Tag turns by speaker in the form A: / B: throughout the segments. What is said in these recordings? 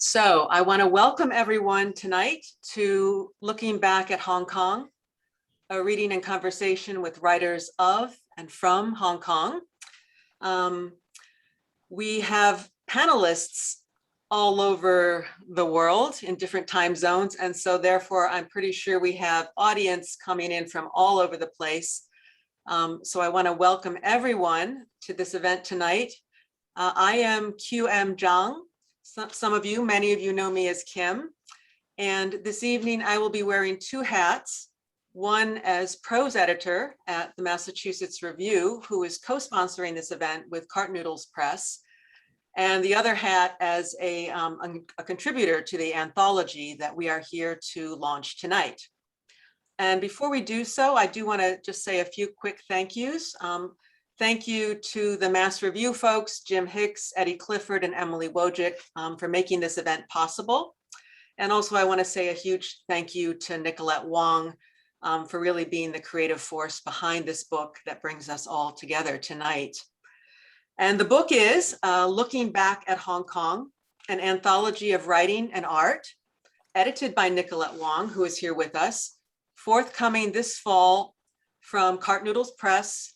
A: So I want to welcome everyone tonight to Looking Back at Hong Kong, a reading and conversation with writers of and from Hong Kong. We have panelists all over the world in different time zones, and so therefore I'm pretty sure we have audience coming in from all over the place. So I want to welcome everyone to this event tonight. I am QM Zhang. Some of you, many of you know me as Kim. And this evening I will be wearing two hats, one as prose editor at the Massachusetts Review, who is co-sponsoring this event with Noodles Press, and the other hat as a contributor to the anthology that we are here to launch tonight. And before we do so, I do want to just say a few quick thank yous. Thank you to the Mass Review folks, Jim Hicks, Eddie Clifford, and Emily Wojcik for making this event possible. And also I want to say a huge thank you to Nicolette Wong for really being the creative force behind this book that brings us all together tonight. And the book is Looking Back at Hong Kong, an anthology of writing and art, edited by Nicolette Wong, who is here with us, forthcoming this fall from Noodles Press,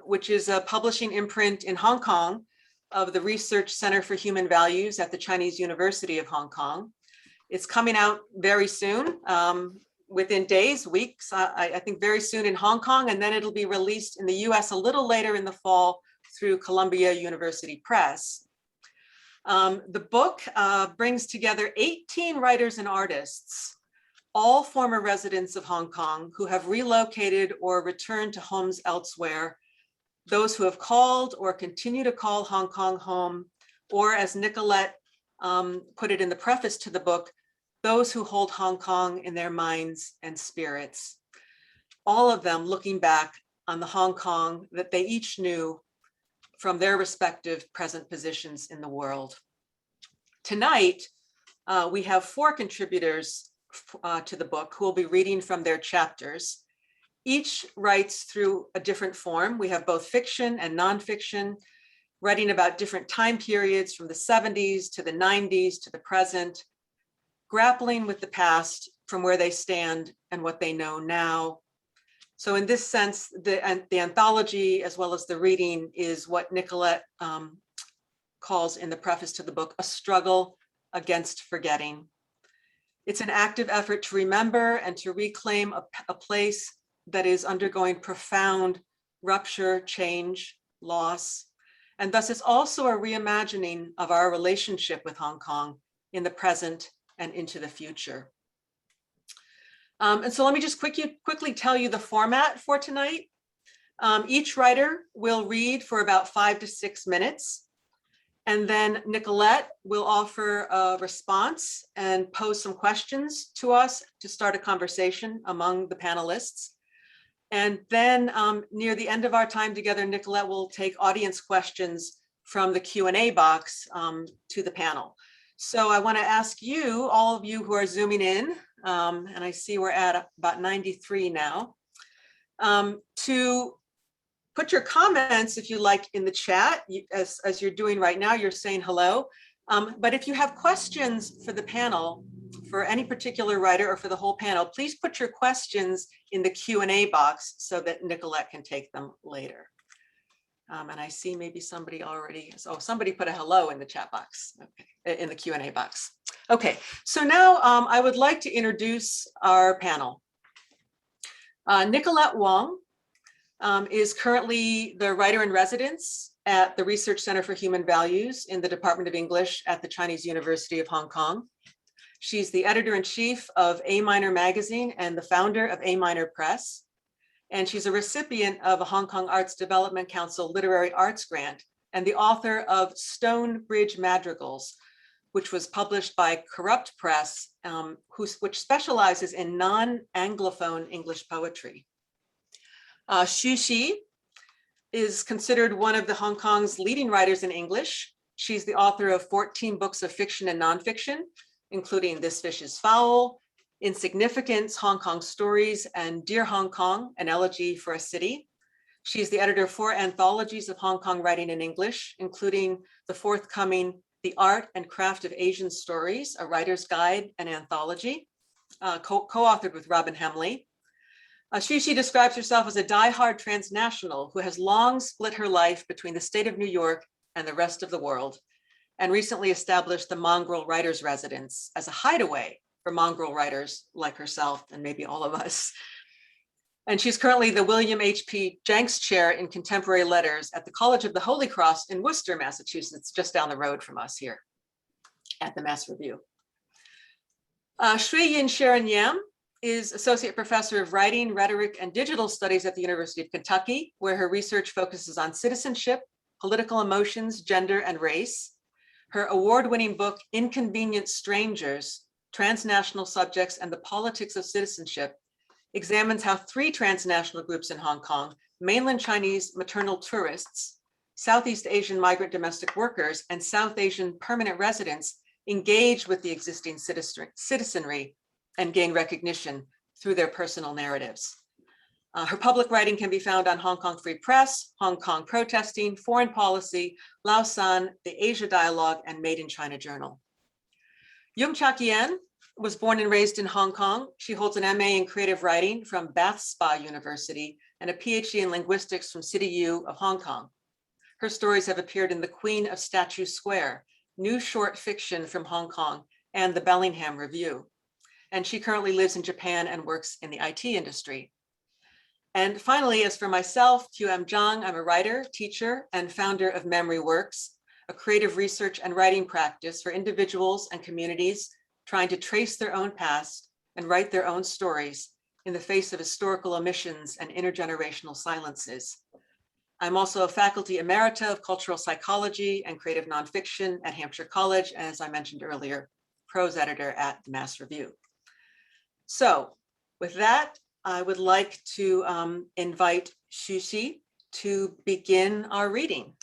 A: which is a publishing imprint in Hong Kong of the Research Center for Human Values at the Chinese University of Hong Kong. It's coming out very soon, within days, weeks, I think very soon in Hong Kong, and then it'll be released in the US a little later in the fall through Columbia University Press. The book brings together 18 writers and artists, all former residents of Hong Kong who have relocated or returned to homes elsewhere, those who have called or continue to call Hong Kong home, or as Nicolette put it in the preface to the book, those who hold Hong Kong in their minds and spirits. All of them looking back on the Hong Kong that they each knew from their respective present positions in the world. Tonight, we have 4 contributors to the book who will be reading from their chapters. Each writes through a different form. We have both fiction and nonfiction, writing about different time periods from the 70s to the 90s to the present, grappling with the past from where they stand and what they know now. So in this sense, the anthology as well as the reading is what Nicolette calls in the preface to the book, a struggle against forgetting. It's an active effort to remember and to reclaim a place that is undergoing profound rupture, change, loss. And thus it's also a reimagining of our relationship with Hong Kong in the present and into the future. And so let me just quickly tell you the format for tonight. Each writer will read for about 5 to 6 minutes. And then Nicolette will offer a response and pose some questions to us to start a conversation among the panelists. And then near the end of our time together, Nicolette will take audience questions from the Q&A box to the panel. So I want to ask you, all of you who are zooming in, and I see we're at about 93 now, to put your comments, if you like, in the chat. As you're doing right now, you're saying hello. But if you have questions for the panel, for any particular writer or for the whole panel, please put your questions in the Q&A box so that Nicolette can take them later. And I see maybe somebody already, somebody put a hello in the chat box, okay, in the Q&A box. Okay, so now I would like to introduce our panel. Nicolette Wong is currently the writer in residence at the Research Center for Human Values in the Department of English at the Chinese University of Hong Kong. She's the editor-in-chief of A Minor magazine and the founder of A Minor Press. And she's a recipient of a Hong Kong Arts Development Council Literary Arts Grant and the author of Stone Bridge Madrigals, which was published by Corrupt Press, which specializes in non-Anglophone English poetry. Susie is considered one of the Hong Kong's leading writers in English. She's the author of 14 books of fiction and nonfiction, including This Fish is Foul, Insignificance, Hong Kong Stories, and Dear Hong Kong, an Elegy for a City. She's the editor of 4 anthologies of Hong Kong writing in English, including the forthcoming The Art and Craft of Asian Stories, a writer's guide and anthology, co-authored with Robin Hemley. Susie describes herself as a diehard transnational who has long split her life between the state of New York and the rest of the world, and recently established the Mongrel Writers Residence as a hideaway for mongrel writers like herself and maybe all of us. And she's currently the William H.P. Jenks Chair in Contemporary Letters at the College of the Holy Cross in Worcester, Massachusetts, just down the road from us here at the Mass Review. Sharon Yam is Associate Professor of Writing, Rhetoric, and Digital Studies at the University of Kentucky, where her research focuses on citizenship, political emotions, gender, and race. Her award-winning book, Inconvenient Strangers, Transnational Subjects and the Politics of Citizenship, examines how three transnational groups in Hong Kong, mainland Chinese maternal tourists, Southeast Asian migrant domestic workers, and South Asian permanent residents engage with the existing citizenry and gain recognition through their personal narratives. Her public writing can be found on Hong Kong Free Press, Hong Kong Protesting, Foreign Policy, Lausan, the Asia Dialogue, and Made in China Journal. Yeung Chak Yan was born and raised in Hong Kong. She holds an MA in creative writing from Bath Spa University and a PhD in linguistics from City U of Hong Kong. Her stories have appeared in The Queen of Statue Square, new short fiction from Hong Kong, and the Bellingham Review. And she currently lives in Japan and works in the IT industry. And finally, as for myself, Zhang, I'm a writer, teacher, and founder of Memory Works, a creative research and writing practice for individuals and communities trying to trace their own past and write their own stories in the face of historical omissions and intergenerational silences. I'm also a faculty emerita of cultural psychology and creative nonfiction at Hampshire College, and as I mentioned earlier, prose editor at the Mass Review. So with that, I would like to invite Susie to begin our reading.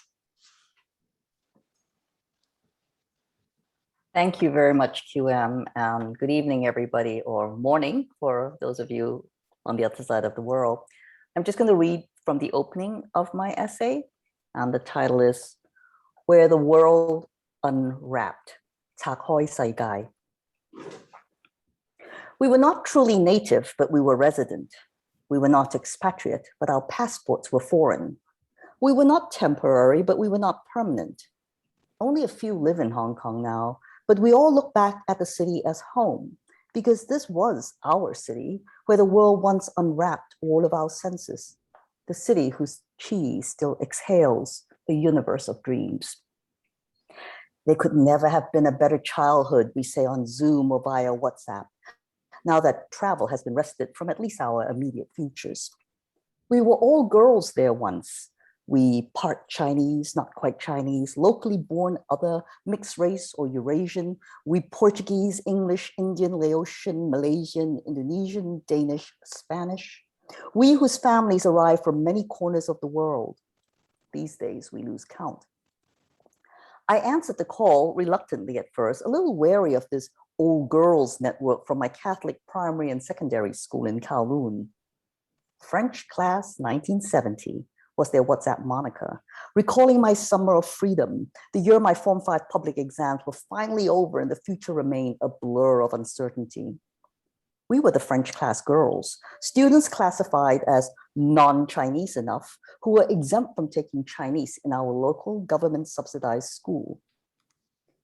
B: Thank you very much, QM, and good evening, everybody, or morning for those of you on the other side of the world. I'm just going to read from the opening of my essay, and the title is Where the World Unwrapped, Takhoi Saigai. We were not truly native, but we were resident. We were not expatriate, but our passports were foreign. We were not temporary, but we were not permanent. Only a few live in Hong Kong now, but we all look back at the city as home, because this was our city, where the world once unwrapped all of our senses, the city whose chi still exhales the universe of dreams. There could never have been a better childhood, we say on Zoom or via WhatsApp, now that travel has been wrested from at least our immediate futures. We were all girls there once. We part Chinese, not quite Chinese, locally born other, mixed race or Eurasian. We Portuguese, English, Indian, Laotian, Malaysian, Indonesian, Danish, Spanish. We whose families arrive from many corners of the world. These days we lose count. I answered the call reluctantly at first, a little wary of this old girls network from my Catholic primary and secondary school in Kowloon. French class 1970. Was their WhatsApp moniker, recalling my summer of freedom, the year my Form 5 public exams were finally over and the future remained a blur of uncertainty. We were the French class girls, students classified as non-Chinese enough, who were exempt from taking Chinese in our local government-subsidized school.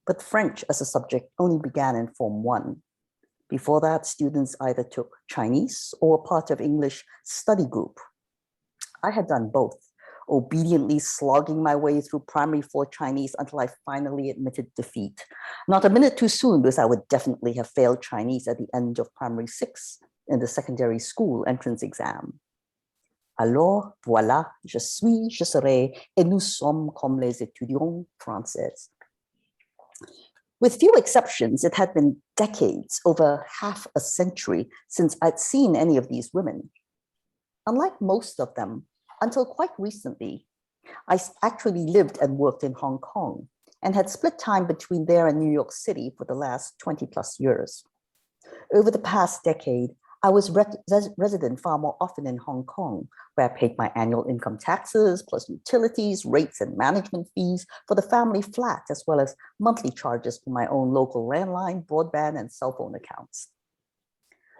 B: But French as a subject only began in Form 1. Before that, students either took Chinese or were part of English study group. I had done both, obediently slogging my way through primary 4 Chinese until I finally admitted defeat. Not a minute too soon, because I would definitely have failed Chinese at the end of primary 6 in the secondary school entrance exam. Alors, voilà, je suis, je serai, et nous sommes comme les étudiants français. With few exceptions, it had been decades, over half a century, since I'd seen any of these women. Unlike most of them, until quite recently, I actually lived and worked in Hong Kong and had split time between there and New York City for the last 20 plus years. Over the past decade, I was resident far more often in Hong Kong, where I paid my annual income taxes, plus utilities, rates, and management fees for the family flat, as well as monthly charges for my own local landline, broadband, and cell phone accounts.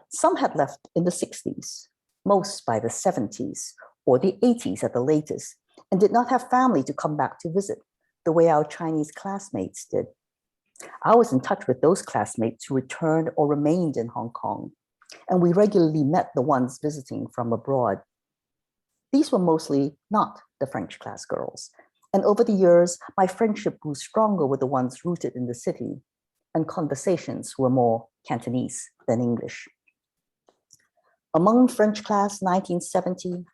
B: Some had left in the 60s, most by the 70s or the 80s at the latest, and did not have family to come back to visit, the way our Chinese classmates did. I was in touch with those classmates who returned or remained in Hong Kong, and we regularly met the ones visiting from abroad. These were mostly not the French class girls, and over the years, my friendship grew stronger with the ones rooted in the city, and conversations were more Cantonese than English. Among French class 1970,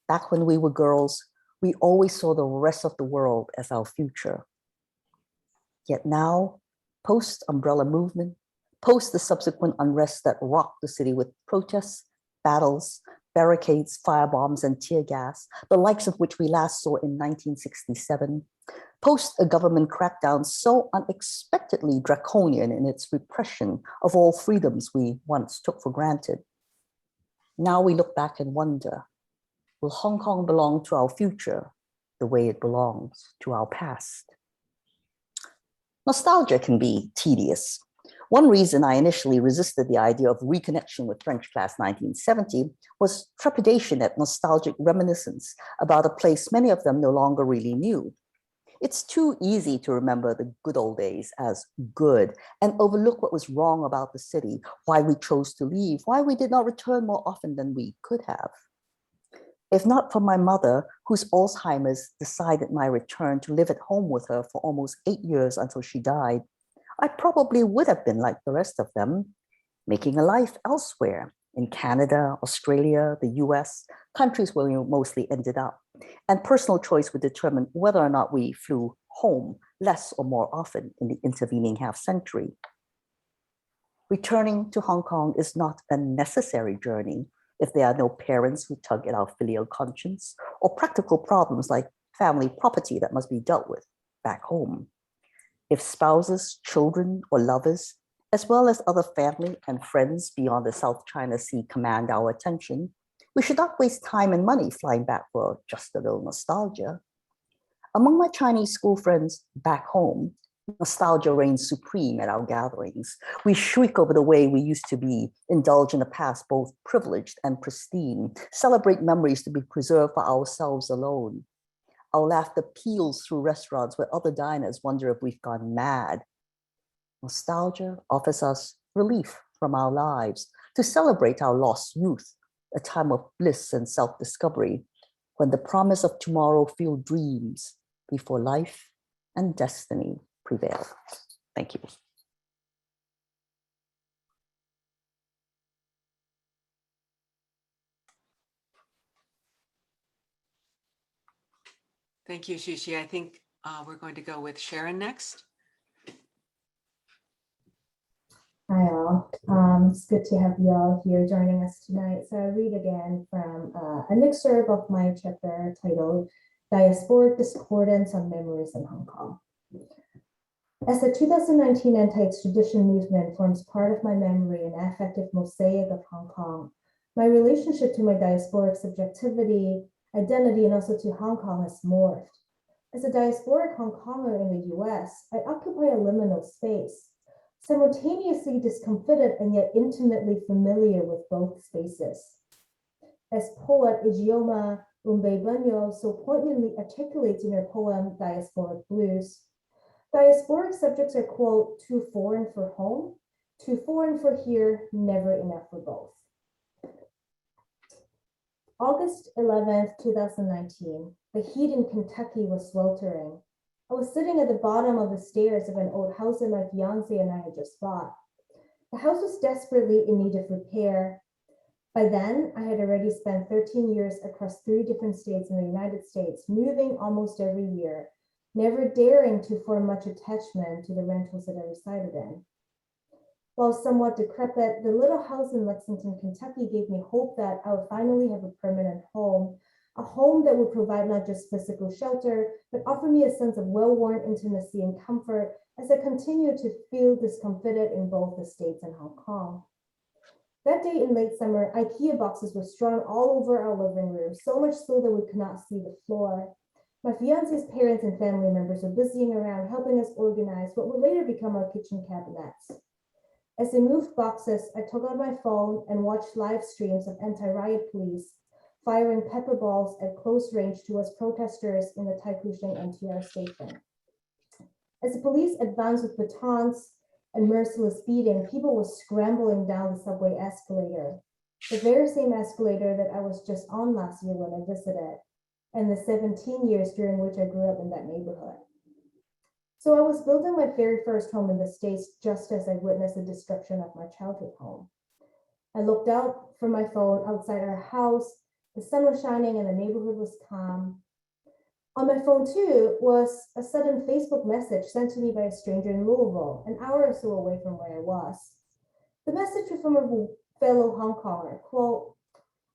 B: back when we were girls, we always saw the rest of the world as our future. Yet now, post-umbrella movement, post the subsequent unrest that rocked the city with protests, battles, barricades, firebombs, and tear gas, the likes of which we last saw in 1967, post a government crackdown so unexpectedly draconian in its repression of all freedoms we once took for granted. Now we look back and wonder, will Hong Kong belong to our future the way it belongs to our past? Nostalgia can be tedious. One reason I initially resisted the idea of reconnection with French class 1970 was trepidation at nostalgic reminiscence about a place many of them no longer really knew. It's too easy to remember the good old days as good and overlook what was wrong about the city, why we chose to leave, why we did not return more often than we could have. If not for my mother, whose Alzheimer's decided my return to live at home with her for almost 8 years until she died, I probably would have been like the rest of them, making a life elsewhere in Canada, Australia, the US, countries where we mostly ended up. And personal choice would determine whether or not we flew home less or more often in the intervening half century. Returning to Hong Kong is not a necessary journey if there are no parents who tug at our filial conscience or practical problems like family property that must be dealt with back home. If spouses, children, or lovers, as well as other family and friends beyond the South China Sea command our attention, we should not waste time and money flying back for just a little nostalgia. Among my Chinese school friends back home, nostalgia reigns supreme at our gatherings. We shriek over the way we used to be, indulge in a past both privileged and pristine, celebrate memories to be preserved for ourselves alone. Our laughter peals through restaurants where other diners wonder if we've gone mad. Nostalgia offers us relief from our lives to celebrate our lost youth, a time of bliss and self-discovery, when the promise of tomorrow filled dreams before life and destiny prevail. Thank you.
A: Thank you, Shishi. I think we're going to go with Sharon next.
C: Hi all, it's good to have you all here joining us tonight. So I read again from an excerpt of my chapter titled Diasporic Discordance on Memories in Hong Kong. As the 2019 anti-extradition movement forms part of my memory and affective mosaic of Hong Kong, my relationship to my diasporic subjectivity, identity, and also to Hong Kong has morphed. As a diasporic Hong Konger in the US, I occupy a liminal space, simultaneously discomfited and yet intimately familiar with both spaces. As poet Ijeoma Umbe-Banyo so poignantly articulates in her poem Diasporic Blues, diasporic subjects are, quote, too foreign for home, too foreign for here, never enough for both. August 11th, 2019, the heat in Kentucky was sweltering. I was sitting at the bottom of the stairs of an old house that my fiance and I had just bought. The house was desperately in need of repair. By then, I had already spent 13 years across 3 different states in the United States, moving almost every year, never daring to form much attachment to the rentals that I resided in. While somewhat decrepit, the little house in Lexington, Kentucky gave me hope that I would finally have a permanent home, a home that would provide not just physical shelter, but offer me a sense of well-worn intimacy and comfort as I continue to feel discomfited in both the States and Hong Kong. That day in late summer, IKEA boxes were strewn all over our living room, so much so that we could not see the floor. My fiance's parents and family members were busying around helping us organize what would later become our kitchen cabinets. As they moved boxes, I took out my phone and watched live streams of anti-riot police firing pepper balls at close range towards protesters in the Taikushing NTR station. As the police advanced with batons and merciless beating, people were scrambling down the subway escalator, the very same escalator that I was just on last year when I visited, and the 17 years during which I grew up in that neighborhood. So I was building my very first home in the States just as I witnessed the destruction of my childhood home. I looked out from my phone outside our house. The sun was shining and the neighborhood was calm. On my phone too was a sudden Facebook message sent to me by a stranger in Louisville, an hour or so away from where I was. The message was from a fellow Hongkonger, quote,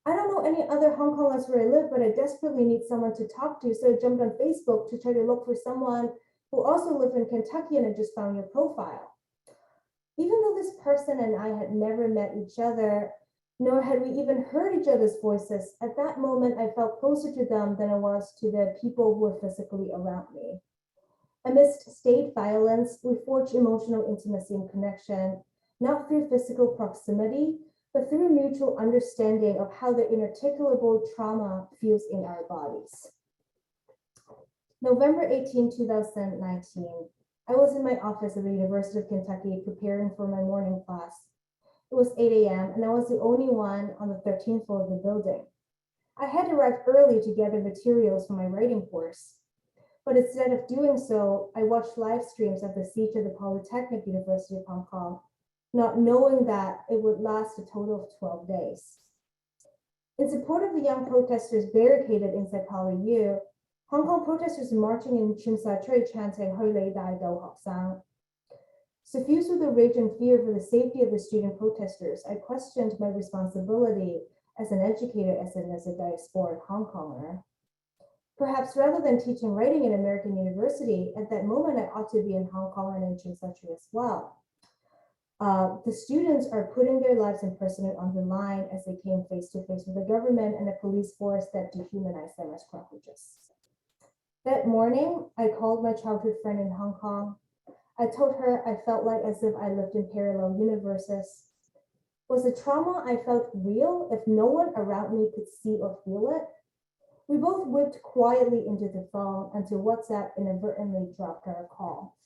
C: "I don't know any other Hong Kongers where I live, but I desperately need someone to talk to, so I jumped on Facebook to try to look for someone who also lived in Kentucky and I just found your profile." Even though this person and I had never met each other, nor had we even heard each other's voices, at that moment I felt closer to them than I was to the people who were physically around me. Amidst state violence, we forged emotional intimacy and connection, not through physical proximity, but through mutual understanding of how the inarticulable trauma feels in our bodies. November 18, 2019, I was in my office at the University of Kentucky preparing for my morning class. It was 8 a.m. and I was the only one on the 13th floor of the building. I had arrived early to gather materials for my writing course, but instead of doing so, I watched live streams of the siege of the Polytechnic University of Hong Kong, not knowing that it would last a total of 12 days. In support of the young protesters barricaded inside Poly U, Hong Kong protesters marching in Tsim Sha Tsui chanting "Hui Lei Dai Dou Hok Sang." Suffused with the rage and fear for the safety of the student protesters, I questioned my responsibility as an educator and as a diasporic Hong Konger. Perhaps rather than teaching writing in American university, at that moment I ought to be in Hong Kong and in Tsim Sha Tsui as well. The students are putting their lives in person on the line as they came face to face with the government and a police force that dehumanized them as cockroaches. That morning, I called my childhood friend in Hong Kong. I told her I felt like as if I lived in parallel universes. Was the trauma I felt real if no one around me could see or feel it? We both whipped quietly into the phone until WhatsApp inadvertently dropped our call.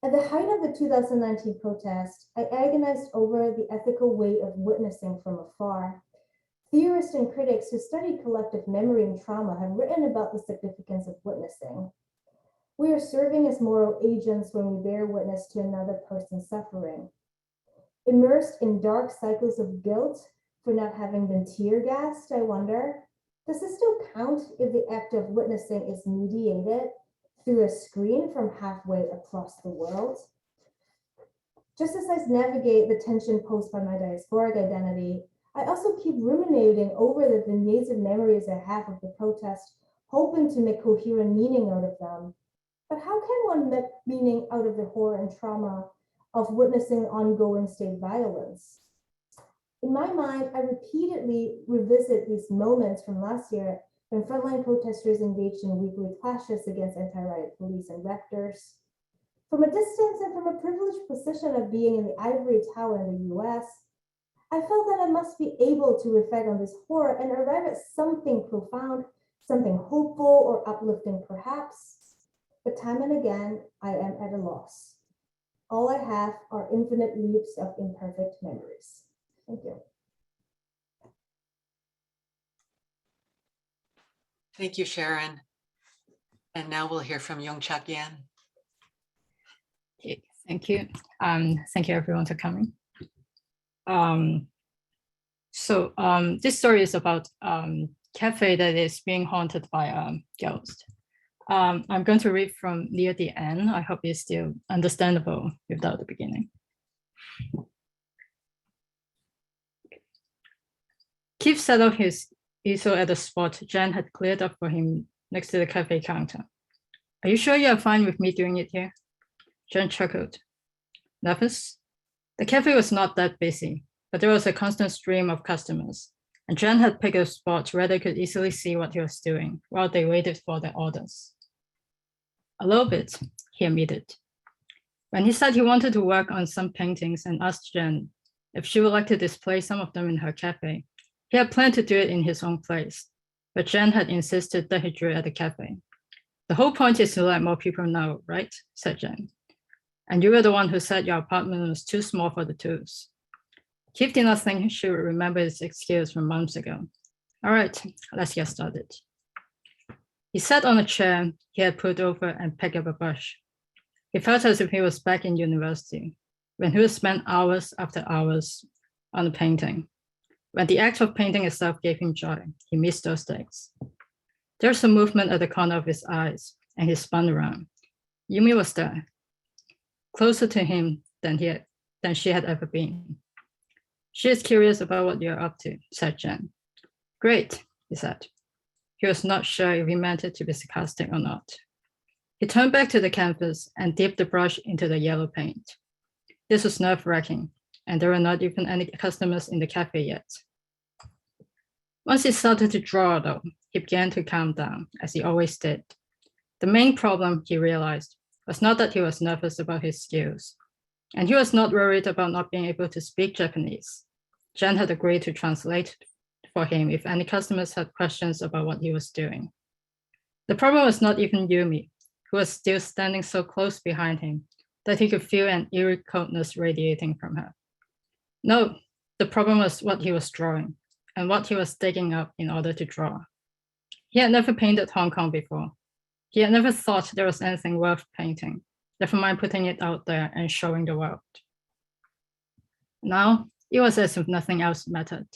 C: At the height of the 2019 protest, I agonized over the ethical weight of witnessing from afar. Theorists and critics who study collective memory and trauma have written about the significance of witnessing. We are serving as moral agents when we bear witness to another person's suffering. Immersed in dark cycles of guilt for not having been tear gassed, I wonder, does this still count if the act of witnessing is mediated through a screen from halfway across the world? Just as I navigate the tension posed by my diasporic identity, I also keep ruminating over the vignettes of memories I have of the protest, hoping to make coherent meaning out of them. But how can one make meaning out of the horror and trauma of witnessing ongoing state violence? In my mind, I repeatedly revisit these moments from last year when frontline protesters engaged in weekly clashes against anti-riot police and rectors. From a distance and from a privileged position of being in the ivory tower in the US, I felt that I must be able to reflect on this horror and arrive at something profound, something hopeful or uplifting perhaps. But time and again, I am at a loss. All I have are infinite loops of imperfect memories. Thank you.
A: Thank you, Sharon. And now we'll hear from Yeung Chak Yan.
D: Okay, thank you. Thank you everyone for coming. This story is about cafe that is being haunted by a ghost. I'm going to read from near the end. I hope it's still understandable without the beginning. Keith settled his easel at the spot Jen had cleared up for him next to the cafe counter. Are you sure you are fine with me doing it here? Jen chuckled. Nervous? The cafe was not that busy, but there was a constant stream of customers, and Zhang had picked a spot where they could easily see what he was doing while they waited for their orders. A little bit, he admitted. When he said he wanted to work on some paintings and asked Zhang if she would like to display some of them in her cafe, he had planned to do it in his own place, but Zhang had insisted that he drew at the cafe. The whole point is to let more people know, right? Said Zhang. And you were the one who said your apartment was too small for the tools. Keith did not think she would remember his excuse from months ago. All right, let's get started. He sat on a chair he had put over and picked up a brush. He felt as if he was back in university, when he would spend hours after hours on a painting. When the act of painting itself gave him joy, he missed those days. There was a movement at the corner of his eyes, and he spun around. Yumi was there, closer to him than she had ever been. She is curious about what you're up to, said Zhang. Great, he said. He was not sure if he meant it to be sarcastic or not. He turned back to the canvas and dipped the brush into the yellow paint. This was nerve-wracking, and there were not even any customers in the cafe yet. Once he started to draw, though, he began to calm down, as he always did. The main problem, he realized, was not that he was nervous about his skills, and he was not worried about not being able to speak Japanese. Zhang had agreed to translate for him if any customers had questions about what he was doing. The problem was not even Yumi, who was still standing so close behind him that he could feel an eerie coldness radiating from her. No, the problem was what he was drawing and what he was digging up in order to draw. He had never painted Hong Kong before. He had never thought there was anything worth painting, never mind putting it out there and showing the world. Now, it was as if nothing else mattered.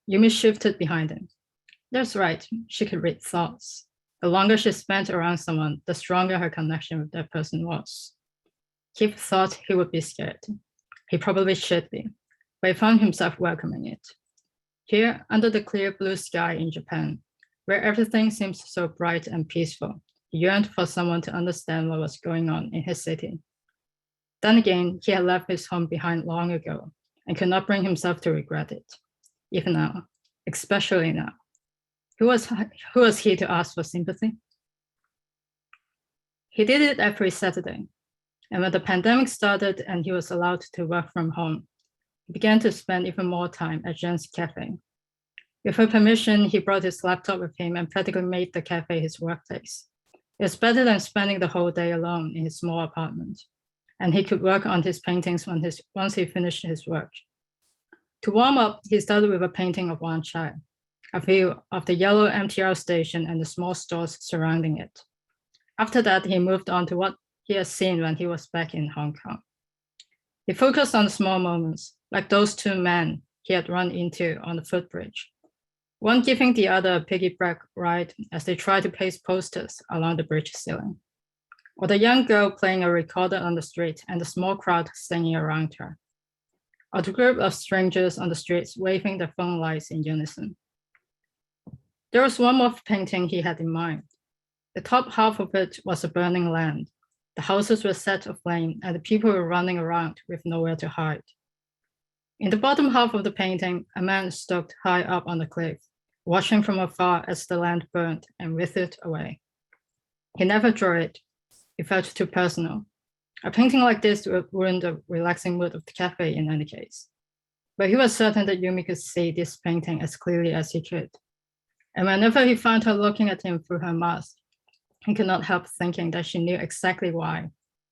D: Yumi shifted behind him. That's right, she could read thoughts. The longer she spent around someone, the stronger her connection with that person was. Keith thought he would be scared. He probably should be, but he found himself welcoming it. Here, under the clear blue sky in Japan, where everything seems so bright and peaceful, he yearned for someone to understand what was going on in his city. Then again, he had left his home behind long ago and could not bring himself to regret it, even now, especially now. Who was he to ask for sympathy? He did it every Saturday, and when the pandemic started and he was allowed to work from home, he began to spend even more time at Zhang's cafe. With her permission, he brought his laptop with him and practically made the cafe his workplace. It was better than spending the whole day alone in his small apartment, and he could work on his paintings once he finished his work. To warm up, he started with a painting of Wan Chai, a view of the yellow MTR station and the small stores surrounding it. After that, he moved on to what he had seen when he was back in Hong Kong. He focused on the small moments, like those two men he had run into on the footbridge, one giving the other a piggyback ride as they tried to paste posters along the bridge ceiling, or the young girl playing a recorder on the street and the small crowd singing around her, or the group of strangers on the streets waving their phone lights in unison. There was one more painting he had in mind. The top half of it was a burning land. The houses were set aflame and the people were running around with nowhere to hide. In the bottom half of the painting, a man stood high up on the cliff, watching from afar as the land burned and withered away. He never drew it. It felt too personal. A painting like this would ruin the relaxing mood of the cafe in any case. But he was certain that Yumi could see this painting as clearly as he could. And whenever he found her looking at him through her mask, he could not help thinking that she knew exactly why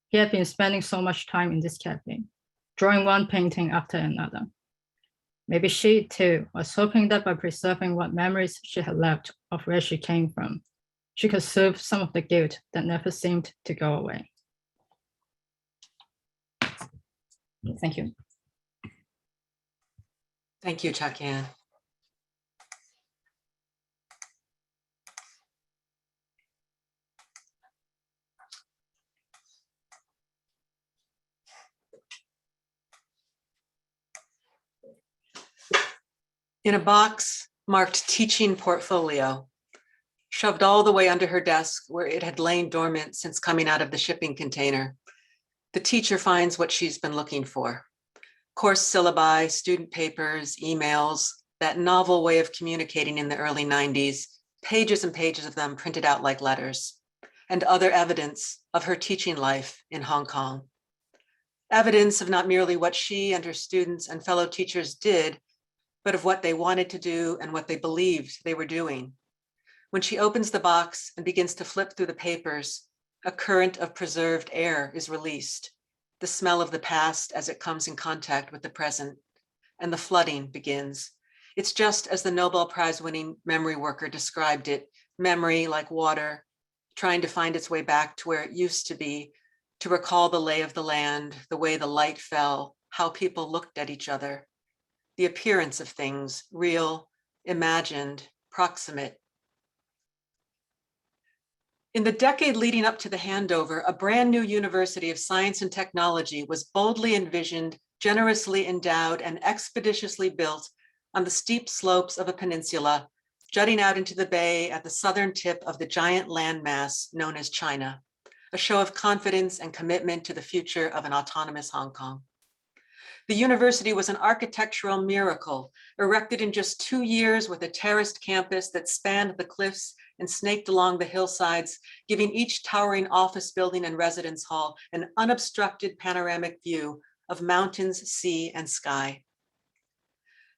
D: he had been spending so much time in this cafe, drawing one painting after another. Maybe she, too, was hoping that by preserving what memories she had left of where she came from, she could soothe some of the guilt that never seemed to go away. Thank you.
A: Thank you, Chak Yan. In a box marked teaching portfolio, shoved all the way under her desk where it had lain dormant since coming out of the shipping container, the teacher finds what she's been looking for, Course syllabi, student papers, emails, that novel way of communicating in the early 90s, pages and pages of them printed out like letters, and other evidence of her teaching life in Hong Kong. Evidence of not merely what she and her students and fellow teachers did, but of what they wanted to do and what they believed they were doing. When she opens the box and begins to flip through the papers, a current of preserved air is released, the smell of the past as it comes in contact with the present, and the flooding begins. It's just as the Nobel Prize-winning memory worker described it, memory like water, trying to find its way back to where it used to be, to recall the lay of the land, the way the light fell, how people looked at each other, the appearance of things, real, imagined, proximate. In the decade leading up to the handover, a brand new University of Science and Technology was boldly envisioned, generously endowed, and expeditiously built on the steep slopes of a peninsula, jutting out into the bay at the southern tip of the giant landmass known as China, a show of confidence and commitment to the future of an autonomous Hong Kong. The university was an architectural miracle, erected in just 2 years with a terraced campus that spanned the cliffs and snaked along the hillsides, giving each towering office building and residence hall an unobstructed panoramic view of mountains, sea, and sky.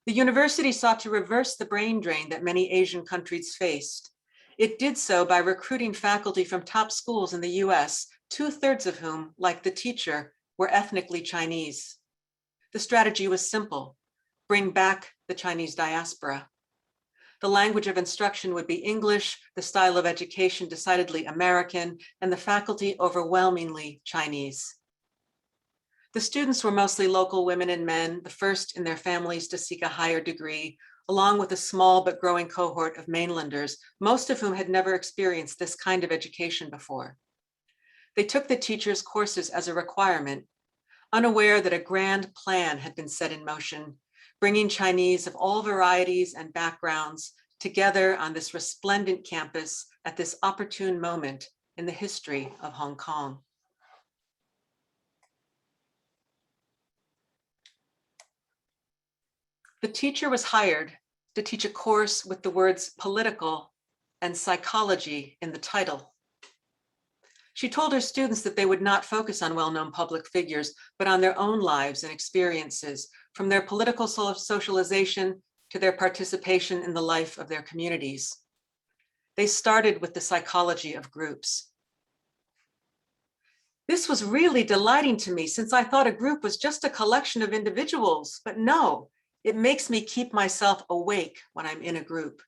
A: The university sought to reverse the brain drain that many Asian countries faced. It did so by recruiting faculty from top schools in the US, 2/3 of whom, like the teacher, were ethnically Chinese. The strategy was simple: bring back the Chinese diaspora. The language of instruction would be English, the style of education decidedly American, and the faculty overwhelmingly Chinese. The students were mostly local women and men, the first in their families to seek a higher degree, along with a small but growing cohort of mainlanders, most of whom had never experienced this kind of education before. They took the teachers' courses as a requirement, unaware that a grand plan had been set in motion, bringing Chinese of all varieties and backgrounds together on this resplendent campus at this opportune moment in the history of Hong Kong. The teacher was hired to teach a course with the words political and psychology in the title. She told her students that they would not focus on well-known public figures, but on their own lives and experiences, from their political socialization to their participation in the life of their communities. They started with the psychology of groups. This was really delighting to me, since I thought a group was just a collection of individuals, but no, it makes me keep myself awake when I'm in a group.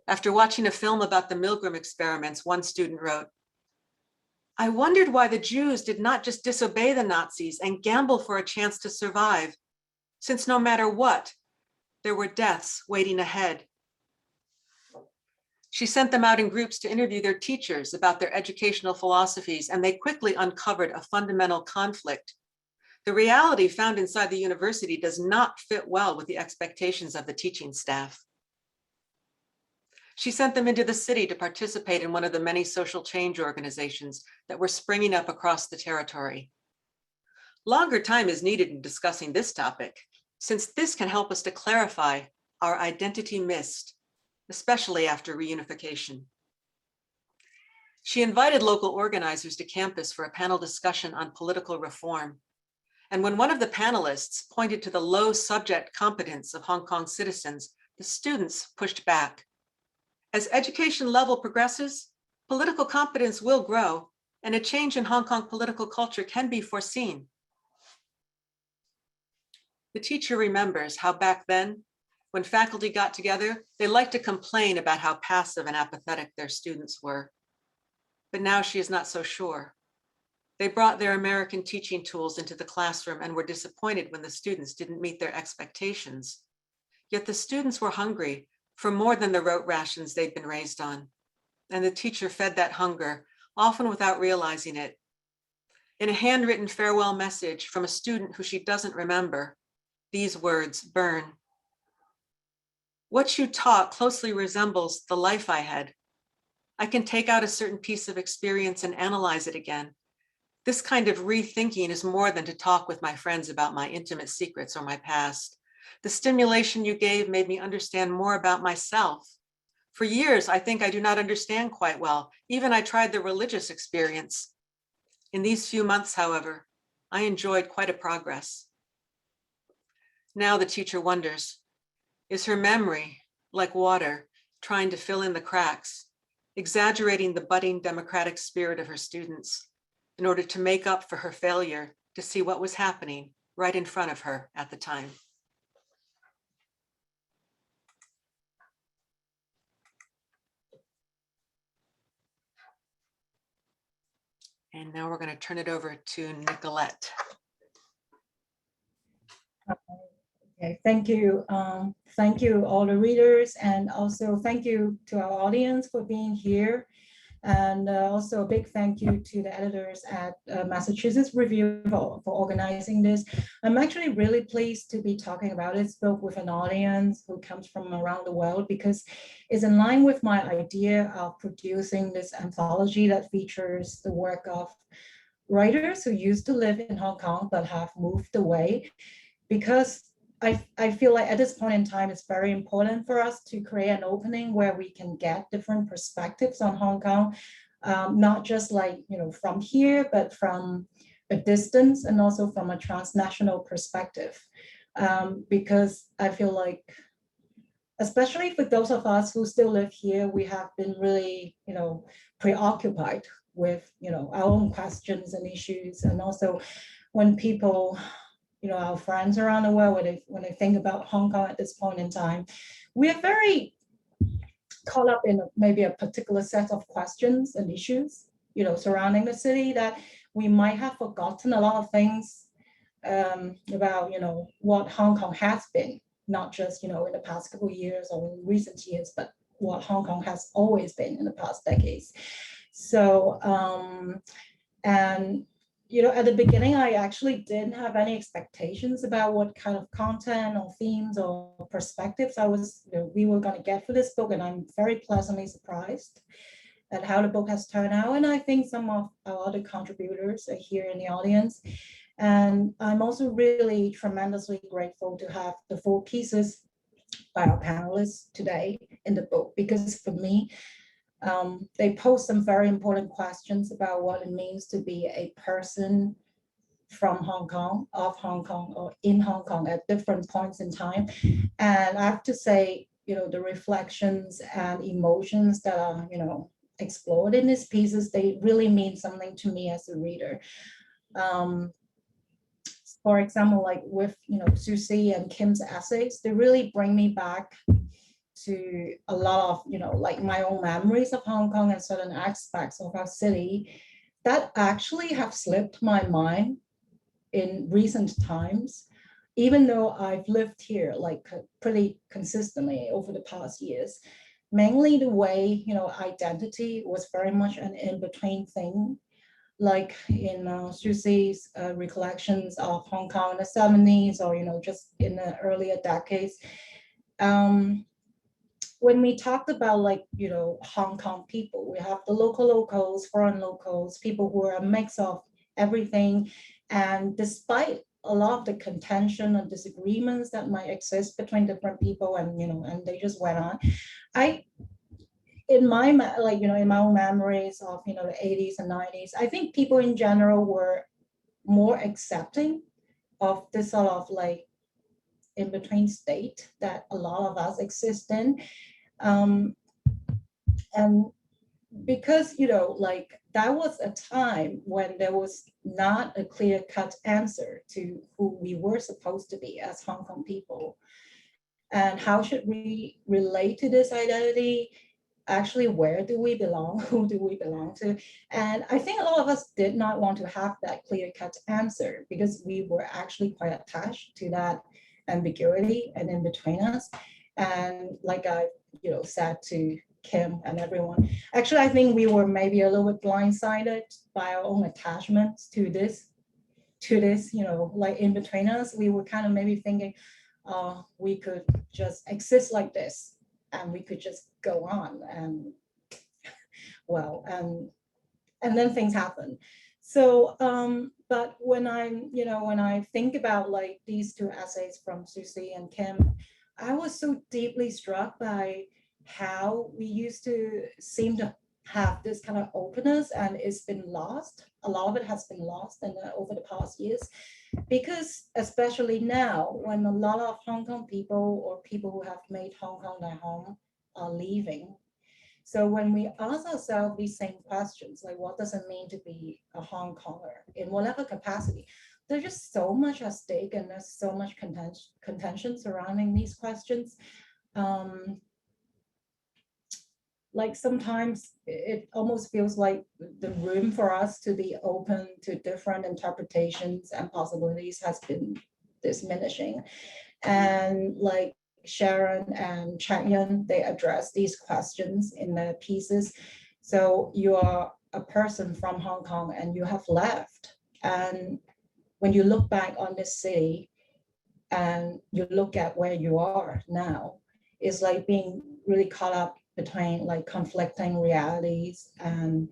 A: After watching a film about the Milgram experiments, one student wrote, "I wondered why the Jews did not just disobey the Nazis and gamble for a chance to survive, since no matter what, there were deaths waiting ahead." She sent them out in groups to interview their teachers about their educational philosophies, and they quickly uncovered a fundamental conflict. The reality found inside the university does not fit well with the expectations of the teaching staff. She sent them into the city to participate in one of the many social change organizations that were springing up across the territory. Longer time is needed in discussing this topic, since this can help us to clarify our identity missed, especially after reunification. She invited local organizers to campus for a panel discussion on political reform. And when one of the panelists pointed to the low subject competence of Hong Kong citizens, the students pushed back. As education level progresses, political competence will grow, and a change in Hong Kong political culture can be foreseen. The teacher remembers how back then, when faculty got together, they liked to complain about how passive and apathetic their students were. But now she is not so sure. They brought their American teaching tools into the classroom and were disappointed when the students didn't meet their expectations. Yet the students were hungry for more than the rote rations they'd been raised on. And the teacher fed that hunger, often without realizing it. In a handwritten farewell message from a student who she doesn't remember, these words burn. "What you taught closely resembles the life I had. I can take out a certain piece of experience and analyze it again. This kind of rethinking is more than to talk with my friends about my intimate secrets or my past. The stimulation you gave made me understand more about myself. For years, I think I do not understand quite well. Even I tried the religious experience. In these few months, however, I enjoyed quite a progress. Now the teacher wonders, is her memory, like water, trying to fill in the cracks, exaggerating the budding democratic spirit of her students in order to make up for her failure to see what was happening right in front of her at the time? And now we're going to turn it over to Nicolette.
E: Okay, thank you. Thank you, all the readers, and also thank you to our audience for being here. And also a big thank you to the editors at Massachusetts Review for organizing this. I'm actually really pleased to be talking about this book with an audience who comes from around the world, because it's in line with my idea of producing this anthology that features the work of writers who used to live in Hong Kong but have moved away. Because I feel like at this point in time, it's very important for us to create an opening where we can get different perspectives on Hong Kong, not just like, from here, but from a distance and also from a transnational perspective. Because I feel like, especially for those of us who still live here, we have been really, preoccupied with, our own questions and issues. And also when people, our friends around the world, when they think about Hong Kong at this point in time, we are very caught up in maybe a particular set of questions and issues, surrounding the city, that we might have forgotten a lot of things about, what Hong Kong has been, not just, in the past couple of years or in recent years, but what Hong Kong has always been in the past decades. So, and at the beginning, I actually didn't have any expectations about what kind of content or themes or perspectives we were going to get for this book. And I'm very pleasantly surprised at how the book has turned out. And I think some of our other contributors are here in the audience. And I'm also really tremendously grateful to have the 4 pieces by our panelists today in the book, because for me, they pose some very important questions about what it means to be a person from Hong Kong, of Hong Kong, or in Hong Kong at different points in time. And I have to say, the reflections and emotions that are, explored in these pieces, they really mean something to me as a reader. For example, like with, Susie and Kim's essays, they really bring me back to a lot of, like my own memories of Hong Kong and certain aspects of our city that actually have slipped my mind in recent times, even though I've lived here like pretty consistently over the past years. Mainly the way, identity was very much an in-between thing, like in Susie's recollections of Hong Kong in the 70s, or, just in the earlier decades. When we talked about like, Hong Kong people, we have the locals, foreign locals, people who are a mix of everything. And despite a lot of the contention and disagreements that might exist between different people, and, and they just went on, in my own memories of, the 80s and 90s, I think people in general were more accepting of this sort of like in-between state that a lot of us exist in. And because, like that was a time when there was not a clear-cut answer to who we were supposed to be as Hong Kong people. And how should we relate to this identity? Actually, where do we belong? Who do we belong to? And I think a lot of us did not want to have that clear-cut answer, because we were actually quite attached to that ambiguity and in between us. And like I, said to Kim and everyone, actually, I think we were maybe a little bit blindsided by our own attachments to this, like in between us. We were kind of maybe thinking, we could just exist like this, and we could just go on, and well, and then things happen. So, but when when I think about like these two essays from Susie and Kim, I was so deeply struck by how we used to seem to have this kind of openness, and it's been lost. A lot of it has been lost over the past years, because especially now when a lot of Hong Kong people or people who have made Hong Kong their home are leaving. So when we ask ourselves these same questions, like what does it mean to be a Hong Konger in whatever capacity, there's just so much at stake, and there's so much contention surrounding these questions. Like sometimes it almost feels like the room for us to be open to different interpretations and possibilities has been diminishing. And like Sharon and Chak Yan, they address these questions in their pieces. So you are a person from Hong Kong and you have left. And when you look back on this city and you look at where you are now, it's like being really caught up between like conflicting realities, and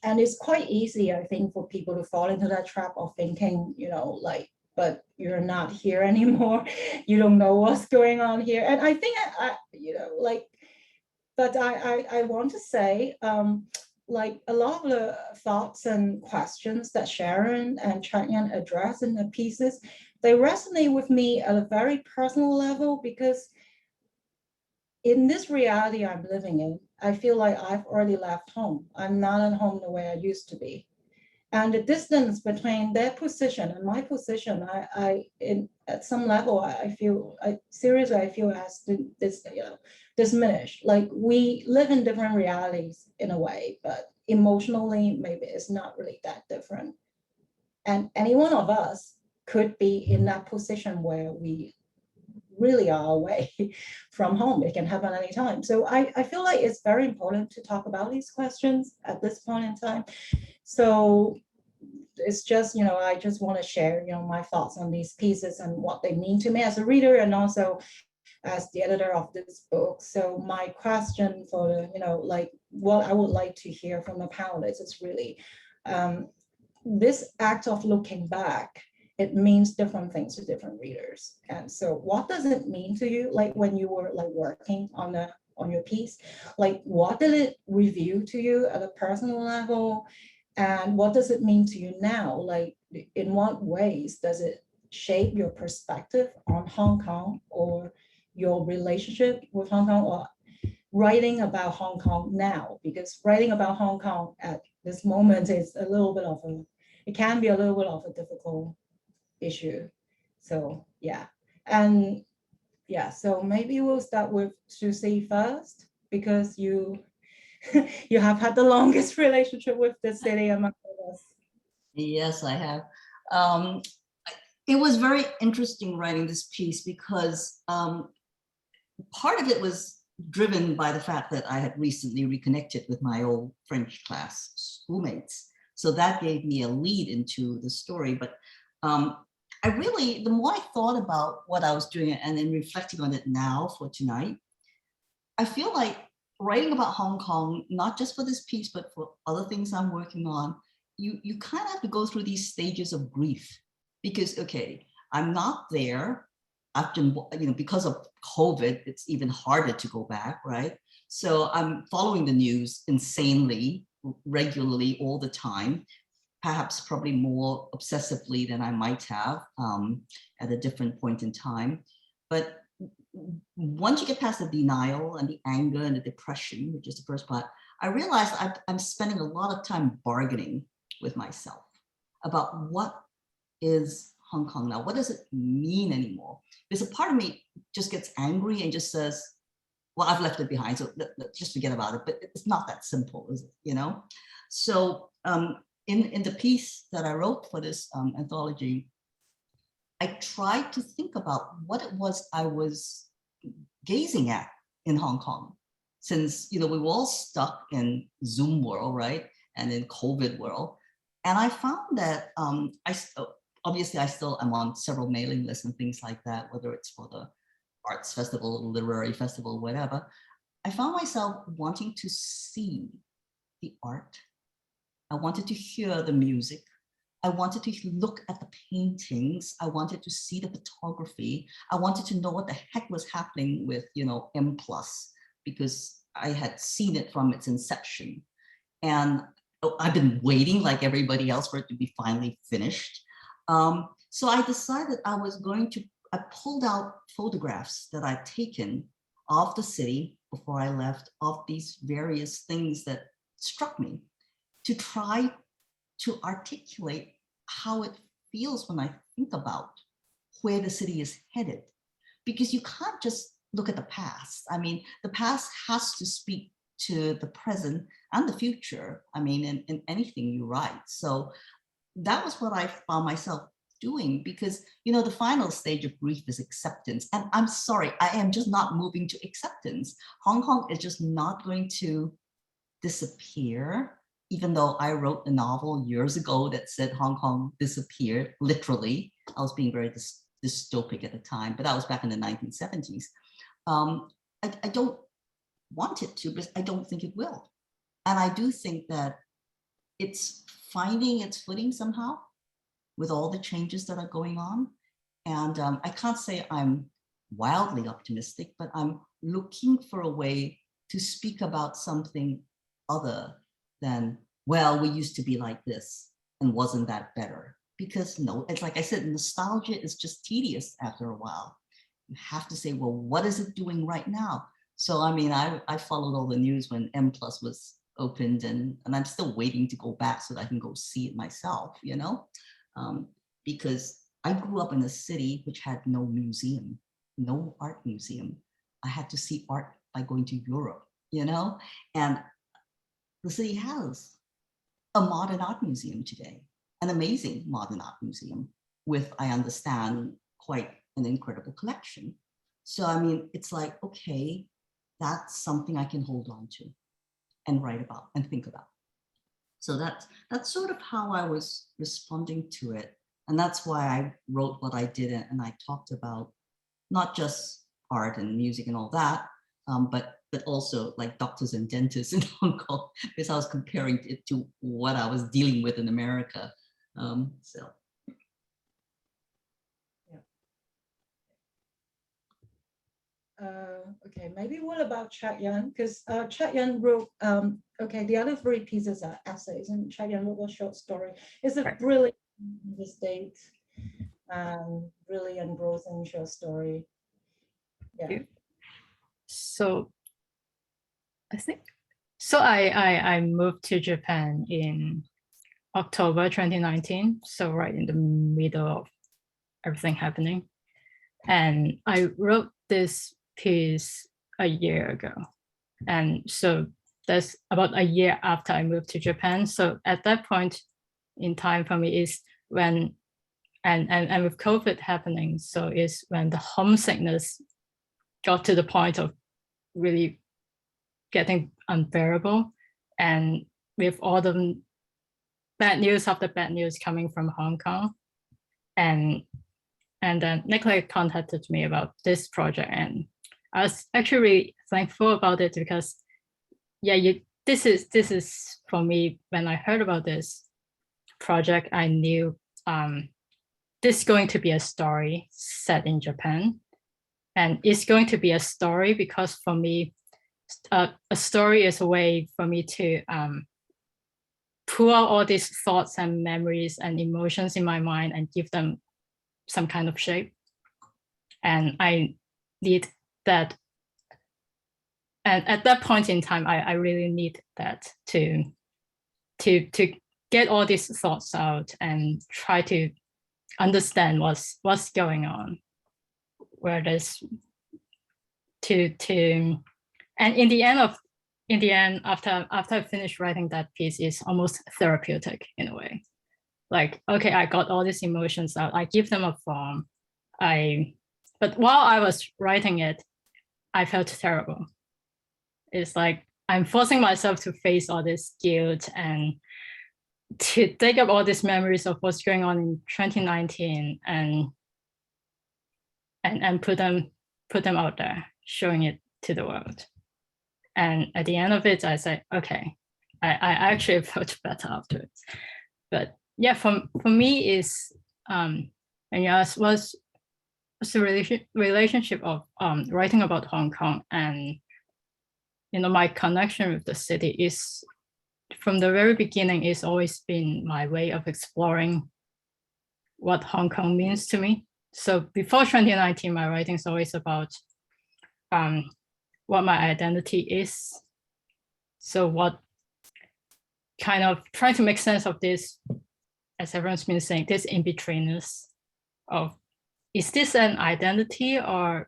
E: it's quite easy, I think, for people to fall into that trap of thinking, like, but you're not here anymore. You don't know what's going on here. And I think but I want to say, like a lot of the thoughts and questions that Sharon and Chak Yan address in the pieces, they resonate with me at a very personal level, because in this reality I'm living in, I feel like I've already left home. I'm not at home the way I used to be. And the distance between their position and my position, at some level, I feel has diminished. Like we live in different realities in a way, but emotionally, maybe it's not really that different. And any one of us could be in that position where we really are away from home. It can happen anytime. So I feel like it's very important to talk about these questions at this point in time. So it's just, I just want to share, my thoughts on these pieces and what they mean to me as a reader, and also as the editor of this book. So my question for the, like what I would like to hear from the panelists is really this act of looking back. It means different things to different readers. And so what does it mean to you? Like when you were like working on your piece, like what did it reveal to you at a personal level? And what does it mean to you now? Like in what ways does it shape your perspective on Hong Kong, or your relationship with Hong Kong, or writing about Hong Kong now? Because writing about Hong Kong at this moment is it can be a little bit of a difficult issue. So yeah, and yeah, so maybe we'll start with Susie first, because you you have had the longest relationship with the city among us.
F: Yes, I have. It was very interesting writing this piece, because part of it was driven by the fact that I had recently reconnected with my old French class schoolmates. So that gave me a lead into the story. But the more I thought about what I was doing and then reflecting on it now for tonight, I feel like writing about Hong Kong, not just for this piece, but for other things I'm working on, you kind of have to go through these stages of grief, because, okay, I'm not there. I've been, because of COVID, it's even harder to go back, right? So I'm following the news insanely, regularly, all the time, perhaps probably more obsessively than I might have at a different point in time. But once you get past the denial and the anger and the depression, which is the first part, I realized I'm spending a lot of time bargaining with myself about what is Hong Kong now? What does it mean anymore? Because a part of me just gets angry and just says, well, I've left it behind, so let's just forget about it. But it's not that simple, is it? So in the piece that I wrote for this anthology, I tried to think about what it was I was gazing at in Hong Kong, since we were all stuck in Zoom world, right, and in COVID world. And I found that obviously I still am on several mailing lists and things like that, whether it's for the arts festival, literary festival, whatever. I found myself wanting to see the art I wanted to hear the music. I wanted to look at the paintings. I wanted to see the photography. I wanted to know what the heck was happening with, M+, because I had seen it from its inception. And I've been waiting like everybody else for it to be finally finished. So I decided I pulled out photographs that I'd taken of the city before I left, of these various things that struck me, to try to articulate how it feels when I think about where the city is headed. Because you can't just look at the past. I mean, the past has to speak to the present and the future, I mean, in anything you write. So that was what I found myself doing, because, the final stage of grief is acceptance. And I'm sorry, I am just not moving to acceptance. Hong Kong is just not going to disappear, even though I wrote a novel years ago that said Hong Kong disappeared, literally. I was being very dystopic at the time, but that was back in the 1970s. I don't want it to, but I don't think it will. And I do think that it's finding its footing somehow with all the changes that are going on. And I can't say I'm wildly optimistic, but I'm looking for a way to speak about something other than, well, we used to be like this and wasn't that better? Because no, it's like I said, nostalgia is just tedious after a while. You have to say, well, what is it doing right now? So, I mean, I followed all the news when M+ was opened, and I'm still waiting to go back so that I can go see it myself, because I grew up in a city which had no museum, no art museum. I had to see art by going to Europe, and the city has a modern art museum today, an amazing modern art museum with, I understand, quite an incredible collection. So, I mean, it's like, okay, that's something I can hold on to and write about and think about. So that's sort of how I was responding to it. And that's why I wrote what I did, and I talked about not just art and music and all that, but also like doctors and dentists in Hong Kong, because I was comparing it to what I was dealing with in America.
E: Okay, maybe what about Chak Yan? Because Chak Yan wrote, the other three pieces are essays, and Chak Yan wrote a short story. It's a brilliant state, really engrossing short story. Yeah.
D: So I moved to Japan in October 2019, so right in the middle of everything happening. And I wrote this piece a year ago. And so that's about a year after I moved to Japan. So at that point in time for me is when, and with COVID happening, so is when the homesickness got to the point of really getting unbearable. And with all the bad news after bad news coming from Hong Kong. And then Nicolette contacted me about this project, and I was actually really thankful about it, because this is for me, when I heard about this project, I knew this is going to be a story set in Japan. And it's going to be a story because for me, a story is a way for me to pull out all these thoughts and memories and emotions in my mind and give them some kind of shape. And I need that. And at that point in time, I really need that to get all these thoughts out and try to understand what's going on. Where there's and in the end, after I finished writing that piece, it's almost therapeutic in a way. Like, okay, I got all these emotions out, I give them a form. But while I was writing it, I felt terrible. It's like I'm forcing myself to face all this guilt and to dig up all these memories of what's going on in 2019 and put them out there, showing it to the world. And at the end of it, I said, okay, I actually felt better afterwards. But yeah, for me is and you asked what's the relationship of writing about Hong Kong, and my connection with the city is from the very beginning. It's always been my way of exploring what Hong Kong means to me. So before 2019, my writing is always about what my identity is. So what kind of trying to make sense of this, as everyone's been saying, this in-betweenness of, is this an identity, or,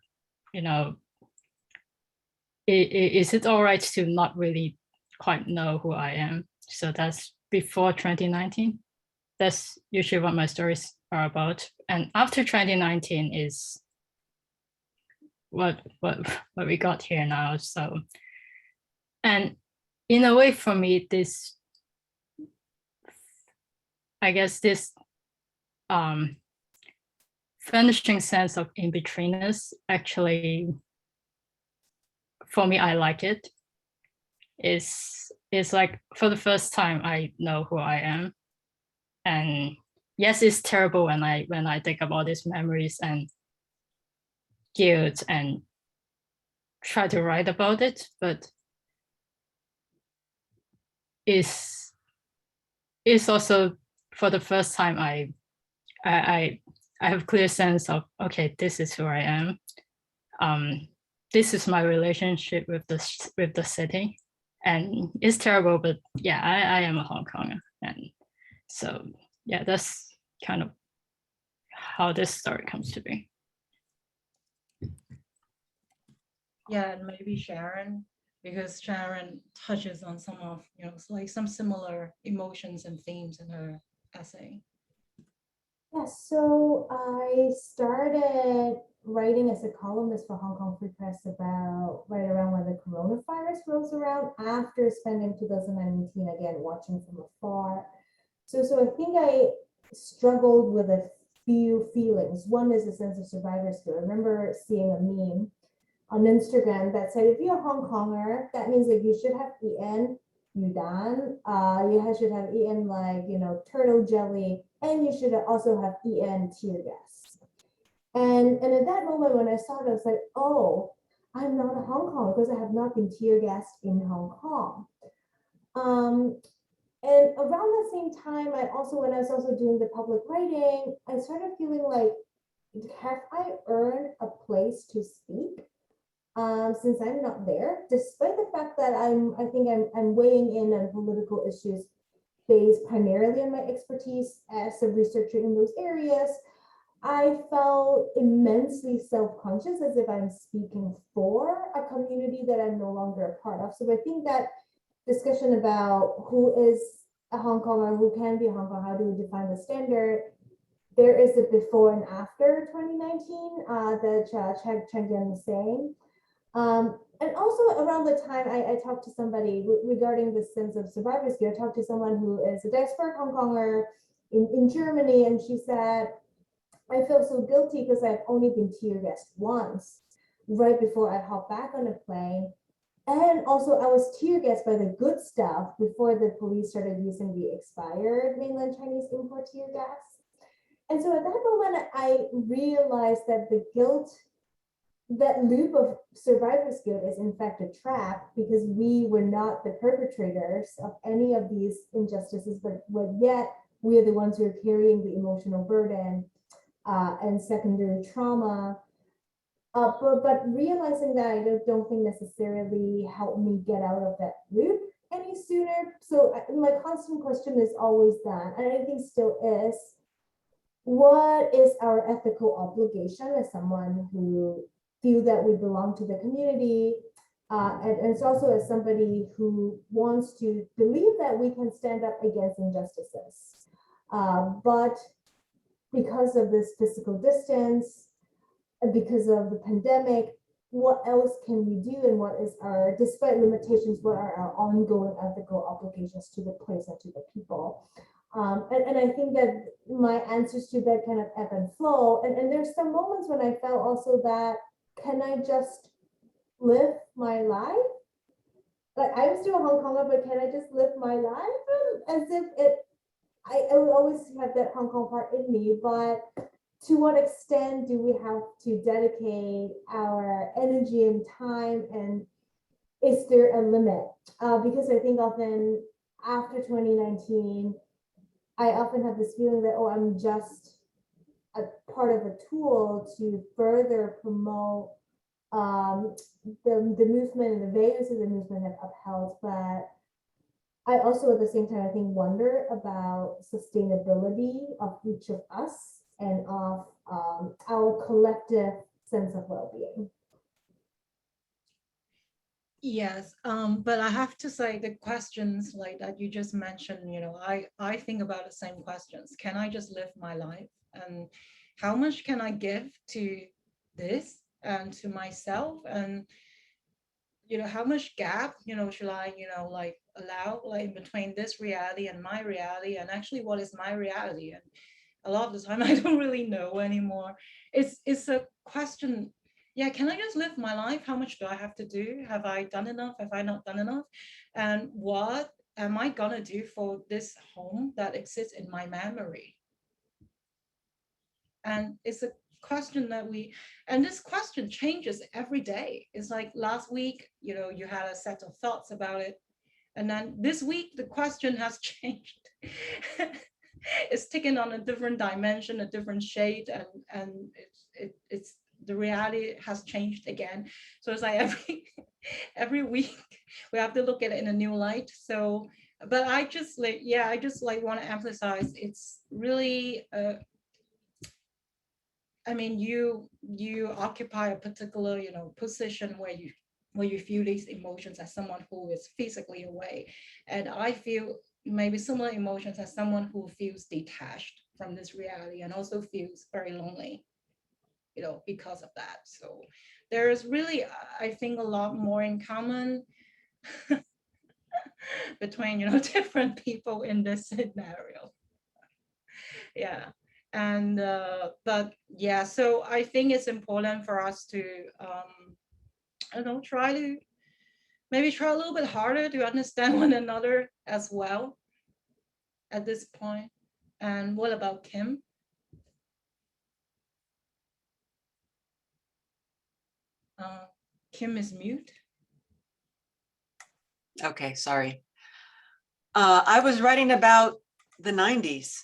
D: is it all right to not really quite know who I am? So that's before 2019. That's usually what my stories are about. And after 2019 is what we got here now. So, and in a way for me, this, I guess this vanishing sense of in-betweenness, actually, for me, I like it. It's like, for the first time, I know who I am. And yes, it's terrible when I think about these memories and guilt and try to write about it, but it's also, for the first time, I have a clear sense of, okay, this is who I am. This is my relationship with the city, and it's terrible, but yeah, I am a Hong Konger, and so yeah, that's kind of how this story comes to be.
E: Yeah, and maybe Sharon, because Sharon touches on some of, like some similar emotions and themes in her essay.
C: Yeah, so I started writing as a columnist for Hong Kong Free Press about right around when the coronavirus rolls around, after spending 2019 again watching from afar. So I think I struggled with a few feelings. One is a sense of survivor's guilt. I remember seeing a meme on Instagram that said, if you're a Hong Konger, that means that you should have eaten udon, you should have eaten, like, turtle jelly, and you should also have eaten tear gas. And at that moment when I saw it, I was like, oh, I'm not a Hong Kong because I have not been tear gassed in Hong Kong. And around the same time, when I was also doing the public writing, I started feeling like, have I earned a place to speak? Since I'm not there, despite the fact that I think I'm weighing in on political issues based primarily on my expertise as a researcher in those areas, I felt immensely self-conscious, as if I'm speaking for a community that I'm no longer a part of. So I think that discussion about who is a Hong Konger, who can be a Hong Kong, how do we define the standard? There is a before and after 2019 that Chak Yan was saying. And also around the time I talked to somebody regarding this sense of survivor's guilt. I talked to someone who is a diasporic Hong Konger in Germany, and she said, I feel so guilty because I've only been tear gassed once, right before I hopped back on a plane. And also I was tear gassed by the good stuff before the police started using the expired mainland Chinese import tear gas. And so at that moment, I realized that the guilt, that loop of survivor's guilt, is in fact a trap, because we were not the perpetrators of any of these injustices, but yet we are the ones who are carrying the emotional burden and secondary trauma. But realizing that, I don't think necessarily helped me get out of that loop any sooner. So my constant question is always that, and I think still is, what is our ethical obligation as someone who feel that we belong to the community, and it's also as somebody who wants to believe that we can stand up against injustices, but because of this physical distance, because of the pandemic, what else can we do, and what is our, despite limitations, what are our ongoing ethical obligations to the place and to the people? And I think that my answers to that kind of ebb and flow, and there's some moments when I felt also that, can I just live my life like I'm still Hongkonger, but can I just live my life as if I would always have that Hong Kong part in me, but to what extent do we have to dedicate our energy and time, and is there a limit? Because I think often after 2019, I often have this feeling that, oh, I'm just a part of a tool to further promote the movement and the values of the movement have upheld, but I also at the same time I think wonder about sustainability of each of us and of our collective sense of well-being.
E: Yes, but I have to say the questions like that you just mentioned, you know, I think about the same questions. Can I just live my life? And how much can I give to this and to myself? And, you know, how much gap, you know, should I, you know, like allow like in between this reality and my reality? And actually, what is my reality? And a lot of the time, I don't really know anymore. It's a question. Yeah, can I just live my life? How much do I have to do? Have I done enough? Have I not done enough? And what am I gonna do for this home that exists in my memory? And it's a question that and this question changes every day. It's like last week, you know, you had a set of thoughts about it. And then this week, the question has changed. It's taken on a different dimension, a different shade, and it's the reality has changed again. So it's like every week we have to look at it in a new light. So, but I just like, yeah, I just like want to emphasize it's really I mean, you occupy a particular, you know, position where you feel these emotions as someone who is physically away, and I feel maybe similar emotions as someone who feels detached from this reality and also feels very lonely, you know, because of that. So there's really, I think, a lot more in common between, you know, different people in this scenario. Yeah. And but yeah, so I think it's important for us to I don't know, maybe try a little bit harder to understand one another as well at this point. And what about Kim? Kim is mute.
A: Okay, sorry. I was writing about the 90s,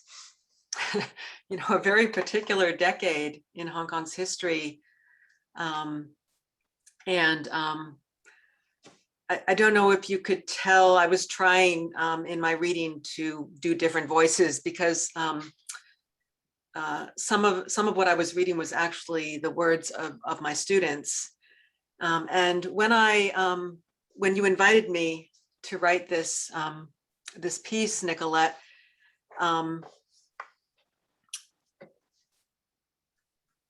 A: you know, a very particular decade in Hong Kong's history. I don't know if you could tell, I was trying in my reading to do different voices because some of what I was reading was actually the words of my students. And when you invited me to write this this piece, Nicolette,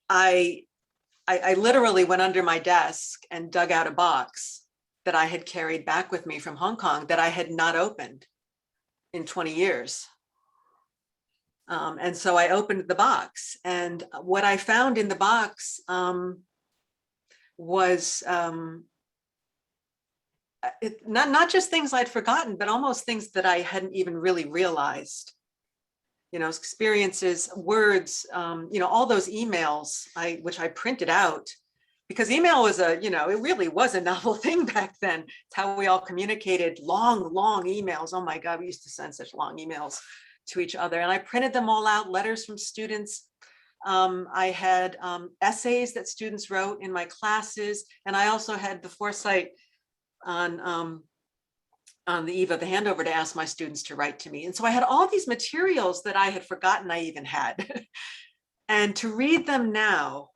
A: I literally went under my desk and dug out a box that I had carried back with me from Hong Kong that I had not opened in 20 years. And so I opened the box, and what I found in the box was not just things I'd forgotten, but almost things that I hadn't even really realized. You know, experiences, words, you know, all those emails which I printed out, because email was it really was a novel thing back then. It's how we all communicated, long emails. Oh my God, we used to send such long emails to each other. And I printed them all out, letters from students. I had essays that students wrote in my classes. And I also had the foresight on the eve of the handover to ask my students to write to me. And so I had all these materials that I had forgotten I even had. And to read them now,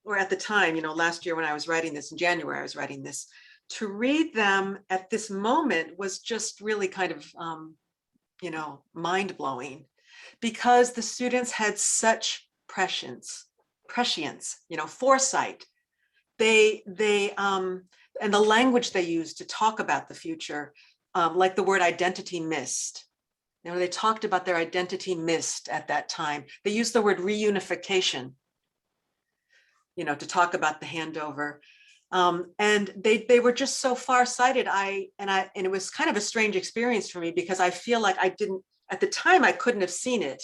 A: or at the time, you know, last year when I was writing this, in January, I was writing this, to read them at this moment was just really kind of, you know, mind-blowing, because the students had such prescience, you know, foresight. And the language they used to talk about the future, like the word identity missed. You know, they talked about their identity missed at that time. They used the word reunification, you know, to talk about the handover. And they were just so far-sighted. And it was kind of a strange experience for me, because I feel like at the time, I couldn't have seen it,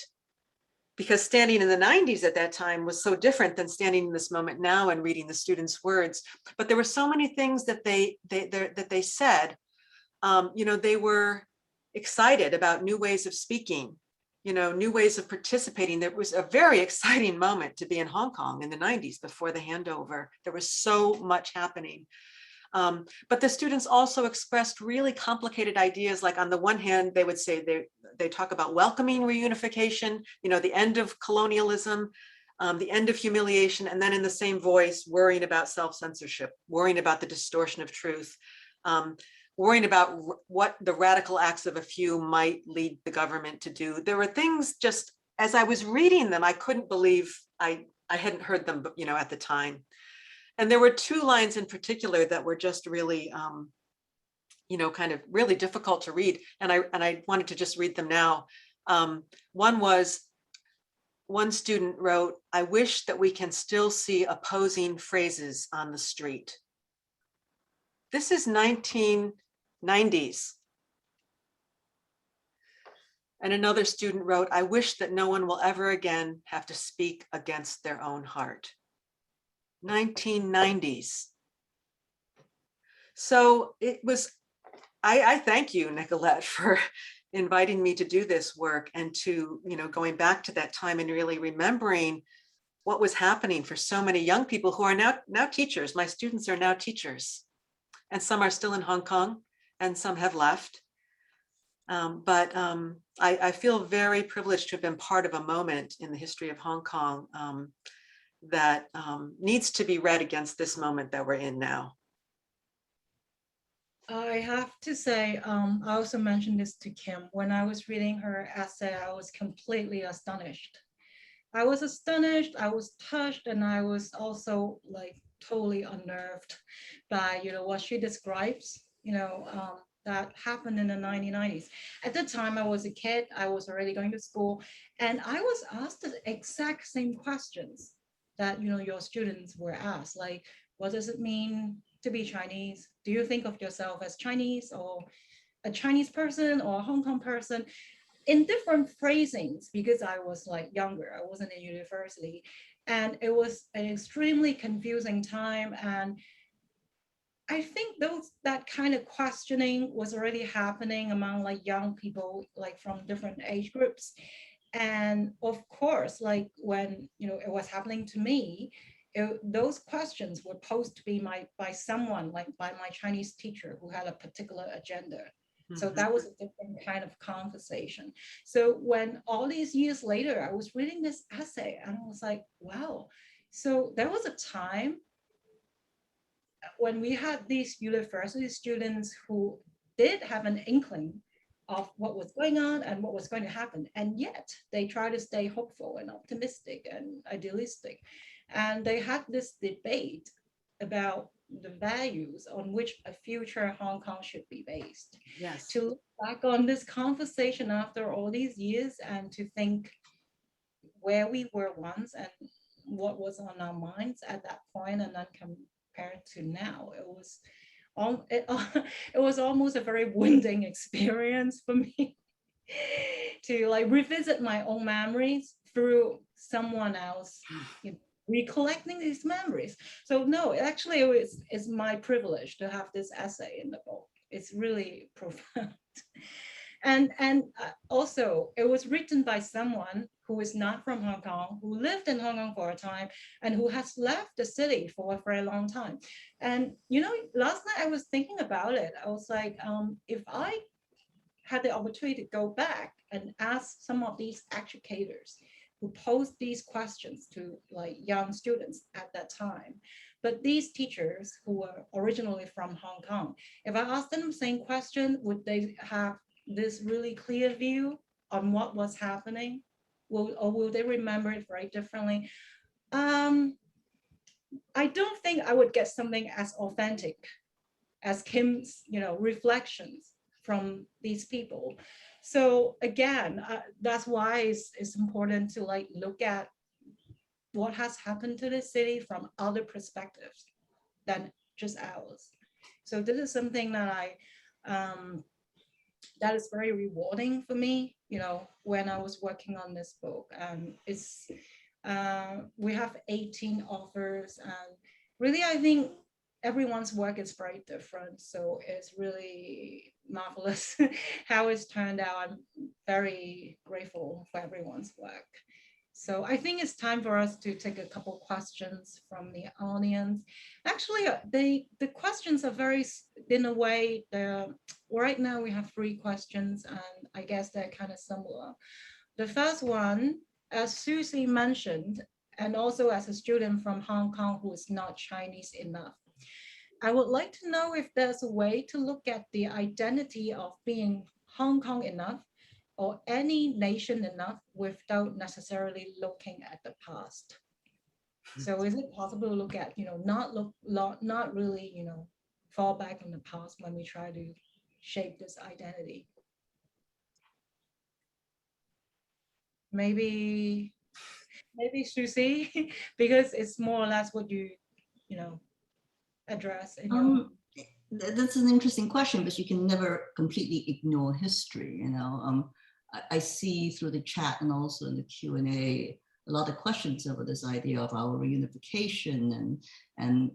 A: because standing in the 90s at that time was so different than standing in this moment now and reading the students' words. But there were so many things that they said. They were excited about new ways of speaking, new ways of participating. There was a very exciting moment to be in Hong Kong in the 90s before the handover. There was so much happening. But the students also expressed really complicated ideas. Like, on the one hand, they would say they talk about welcoming reunification, the end of colonialism, the end of humiliation, and then in the same voice, worrying about self-censorship, worrying about the distortion of truth, worrying about what the radical acts of a few might lead the government to do. There were things, just as I was reading them, I couldn't believe I hadn't heard them, at the time. And there were two lines in particular that were just really, kind of really difficult to read. And I wanted to just read them now. One student wrote, "I wish that we can still see opposing phrases on the street." This is 1990s. And another student wrote, "I wish that no one will ever again have to speak against their own heart." 1990s. So it was, I thank you, Nicolette, for inviting me to do this work, and to, going back to that time and really remembering what was happening for so many young people who are now teachers. My students are now teachers, and some are still in Hong Kong and some have left. But I feel very privileged to have been part of a moment in the history of Hong Kong that needs to be read against this moment that we're in now.
E: I have to say, I also mentioned this to Kim. When I was reading her essay, I was completely astonished. I was astonished, I was touched, and I was also like totally unnerved by, what she describes, that happened in the 1990s. At the time I was a kid, I was already going to school, and I was asked the exact same questions that, your students were asked, like, what does it mean to be Chinese? Do you think of yourself as Chinese, or a Chinese person, or a Hong Kong person? In different phrasings, because I was like younger, I wasn't in university, and it was an extremely confusing time. And I think that kind of questioning was already happening among like young people, like from different age groups. And of course, like when it was happening to me, those questions were posed to be by someone, like by my Chinese teacher, who had a particular agenda. So that was a different kind of conversation. So when all these years later, I was reading this essay, and I was like, wow. So there was a time when we had these university students who did have an inkling of what was going on and what was going to happen. And yet they try to stay hopeful and optimistic and idealistic. And they had this debate about the values on which a future Hong Kong should be based.
A: Yes.
E: To look back on this conversation after all these years, and to think where we were once and what was on our minds at that point, and then compared to now, it was almost a very wounding experience for me to like revisit my own memories through someone else, recollecting these memories. So no, actually it's my privilege to have this essay in the book. It's really profound. And also it was written by someone who is not from Hong Kong, who lived in Hong Kong for a time, and who has left the city for a very long time. And last night I was thinking about it. I was like, if I had the opportunity to go back and ask some of these educators who posed these questions to like young students at that time, but these teachers who were originally from Hong Kong, if I asked them the same question, would they have this really clear view on what was happening? Or will they remember it very differently? I don't think I would get something as authentic as Kim's, reflections from these people. So again, that's why it's important to like look at what has happened to the city from other perspectives than just ours. So this is something that that is very rewarding for me, you know, when I was working on this book. And it's, we have 18 authors, and really, I think everyone's work is very different. So it's really marvelous how it's turned out. I'm very grateful for everyone's work. So I think it's time for us to take a couple questions from the audience. Actually, the questions are very, in a way, right now we have 3 questions, and I guess they're kind of similar. The first one, as Susie mentioned, and also as a student from Hong Kong who is not Chinese enough, I would like to know if there's a way to look at the identity of being Hong Kong enough or any nation enough without necessarily looking at the past. So is it possible to look at, you know, not really, you know, fall back in the past when we try to shape this identity? Maybe Susie, because it's more or less what you know, address in your.
F: That's an interesting question, but you can never completely ignore history. You know, I see through the chat and also in the Q&A a lot of questions over this idea of our reunification and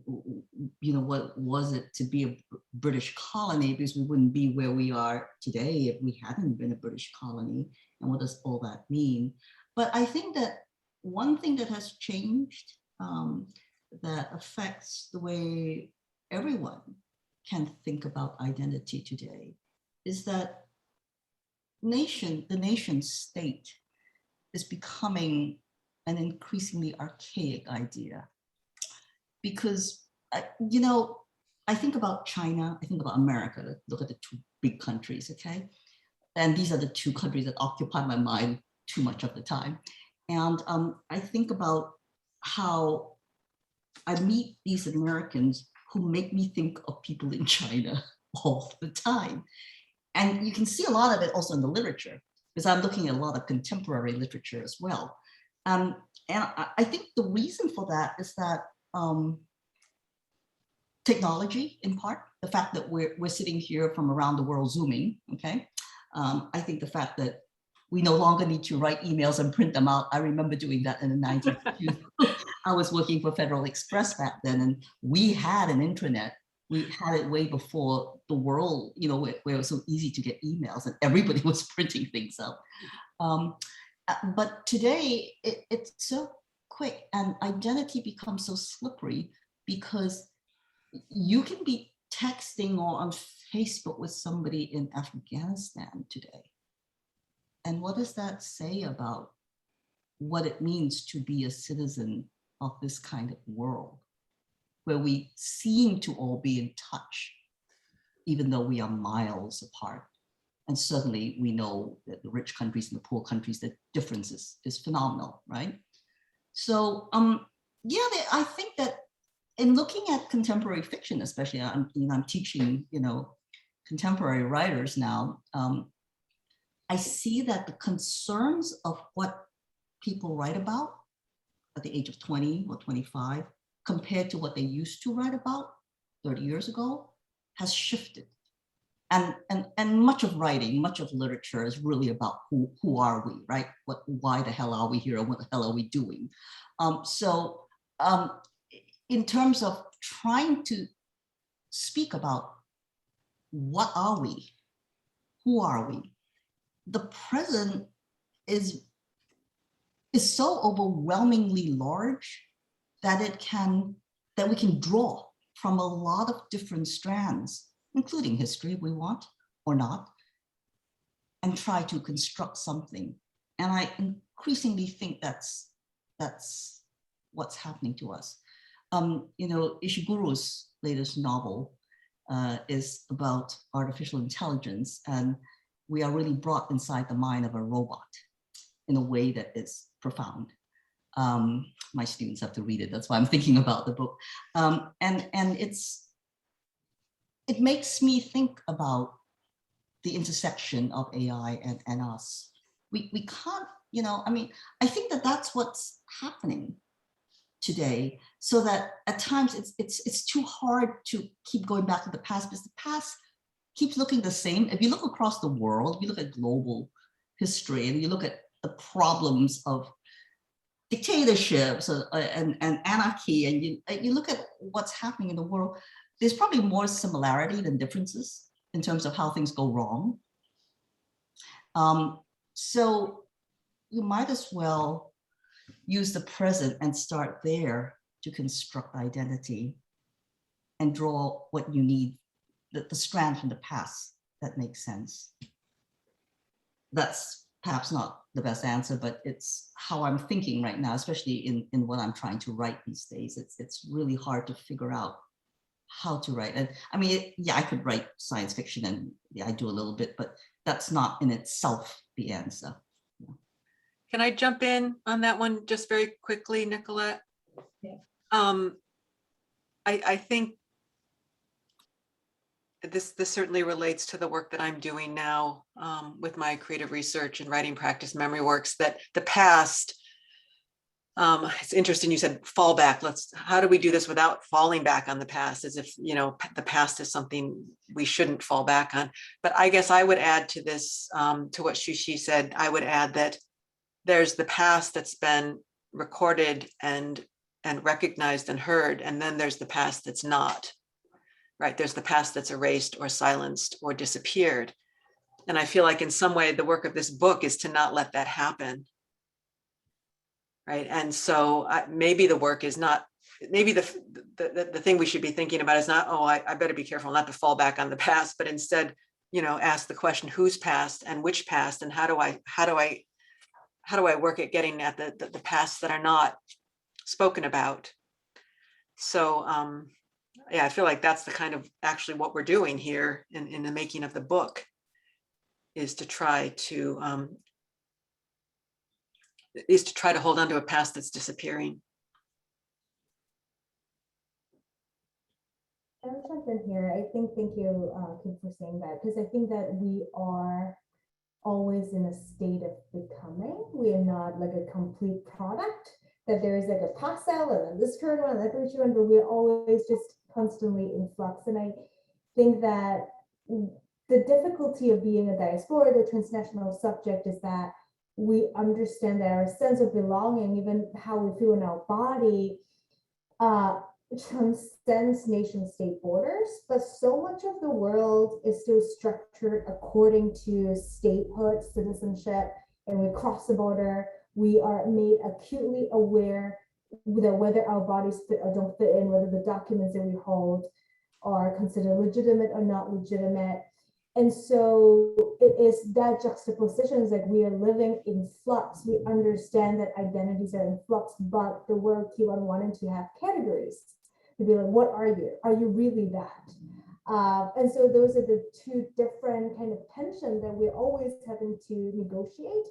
F: you know, what was it to be a British colony, because we wouldn't be where we are today if we hadn't been a British colony, and what does all that mean? But I think that one thing that has changed that affects the way everyone can think about identity today is that the nation state is becoming an increasingly archaic idea. Because, you know, I think about China, I think about America. Let's look at the 2 big countries, okay? And these are the 2 countries that occupy my mind too much of the time. And I think about how I meet these Americans who make me think of people in China all the time. And you can see a lot of it also in the literature, because I'm looking at a lot of contemporary literature as well. And I think the reason for that is that technology, in part, the fact that we're sitting here from around the world Zooming, okay? I think the fact that we no longer need to write emails and print them out. I remember doing that in the 1950s. I was working for Federal Express back then, and we had an intranet. We had it way before the world, you know, where it was so easy to get emails and everybody was printing things out. But today, it's so quick, and identity becomes so slippery because you can be texting or on Facebook with somebody in Afghanistan today. And what does that say about what it means to be a citizen of this kind of world, where we seem to all be in touch, even though we are miles apart? And suddenly we know that the rich countries and the poor countries, the difference is phenomenal, right? So yeah, I think that in looking at contemporary fiction, especially, I'm teaching, you know, contemporary writers now, I see that the concerns of what people write about at the age of 20 or 25 compared to what they used to write about 30 years ago has shifted. And much of writing, much of literature is really about who are we, right? Why the hell are we here, and what the hell are we doing? In terms of trying to speak about what are we, who are we, the present is so overwhelmingly large that we can draw from a lot of different strands, including history if we want or not, and try to construct something. And I increasingly think that's what's happening to us. You know, Ishiguro's latest novel is about artificial intelligence, and we are really brought inside the mind of a robot in a way that is profound. My students have to read it, that's why I'm thinking about the book. And it makes me think about the intersection of AI and us. We can't, you know, I mean, I think that that's what's happening. today, so that at times it's too hard to keep going back to the past, because the past keeps looking the same. If you look across the world, if you look at global history, and you look at the problems of dictatorships and anarchy, and you look at what's happening in the world, there's probably more similarity than differences in terms of how things go wrong. So you might as well use the present and start there to construct identity and draw what you need, the strand from the past that makes sense. That's perhaps not the best answer, but it's how I'm thinking right now, especially in what I'm trying to write these days. It's really hard to figure out how to write. And I mean, yeah, I could write science fiction, and yeah, I do a little bit, but that's not in itself the answer. Yeah.
A: Can I jump in on that one just very quickly, Nicolette?
E: Yeah.
A: I think this certainly relates to the work that I'm doing now with my creative research and writing practice, memory works, that the past, it's interesting you said fall back. How do we do this without falling back on the past, as if, you know, the past is something we shouldn't fall back on. But I guess I would add to this, to what Susie said, I would add that there's the past that's been recorded and recognized and heard, and then there's the past that's not. Right, there's the past that's erased or silenced or disappeared. And I feel like in some way the work of this book is to not let that happen. Right, and so maybe the work is not, maybe the thing we should be thinking about is not, oh, I better be careful not to fall back on the past, but instead, you know, ask the question, whose past and which past, and how do I work at getting at the pasts that are not spoken about. So yeah, I feel like that's the kind of actually what we're doing here in the making of the book, is to try to hold on to a past that's disappearing.
C: I'll jump in here. I think, thank you, Kim, for saying that, because I think that we are always in a state of becoming. We are not like a complete product, that there is like a past cell and then this current one and that future one, but we're always just constantly in flux. And I think that the difficulty of being a diaspora, the transnational subject, is that we understand that our sense of belonging, even how we feel in our body, transcends nation state borders, but so much of the world is still structured according to statehood, citizenship, and we cross the border, we are made acutely aware that whether our bodies fit or don't fit in, whether the documents that we hold are considered legitimate or not legitimate. And so it is that juxtaposition, is like we are living in flux. We understand that identities are in flux, but the world keep on wanting to have categories to be like, what are you? Are you really that? And so those are the two different kind of tension that we're always having to negotiate.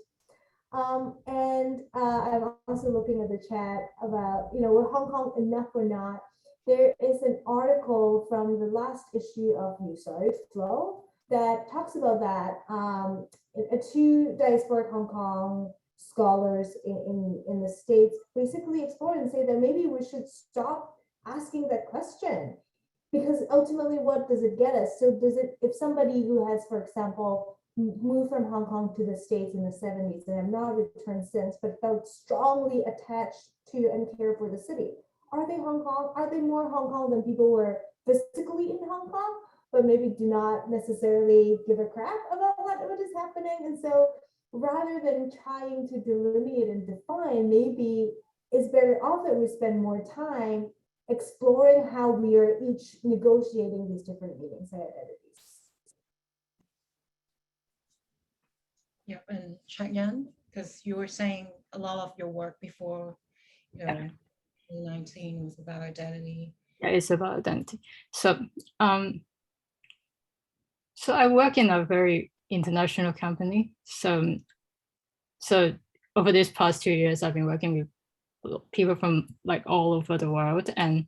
C: And I'm also looking at the chat about, you know, was Hong Kong enough or not? There is an article from the last issue of Flow that talks about that. Two diasporic Hong Kong scholars in the States basically explore and say that maybe we should stop asking that question, because ultimately, what does it get us? So does it, if somebody who has, for example, moved from Hong Kong to the States in the 70s and have not returned since, but felt strongly attached to and care for the city, are they Hong Kong? Are they more Hong Kong than people who are physically in Hong Kong, but maybe do not necessarily give a crap about what is happening? And so rather than trying to delineate and define, maybe it's better off that we spend more time exploring how we are each negotiating these different meanings and identities.
E: Yep, and Chak Yan, because you were saying a lot of your work before 2019 was about identity.
D: Yeah, it's about identity. So, so I work in a very international company. So over these past 2 years, I've been working with people from like all over the world, and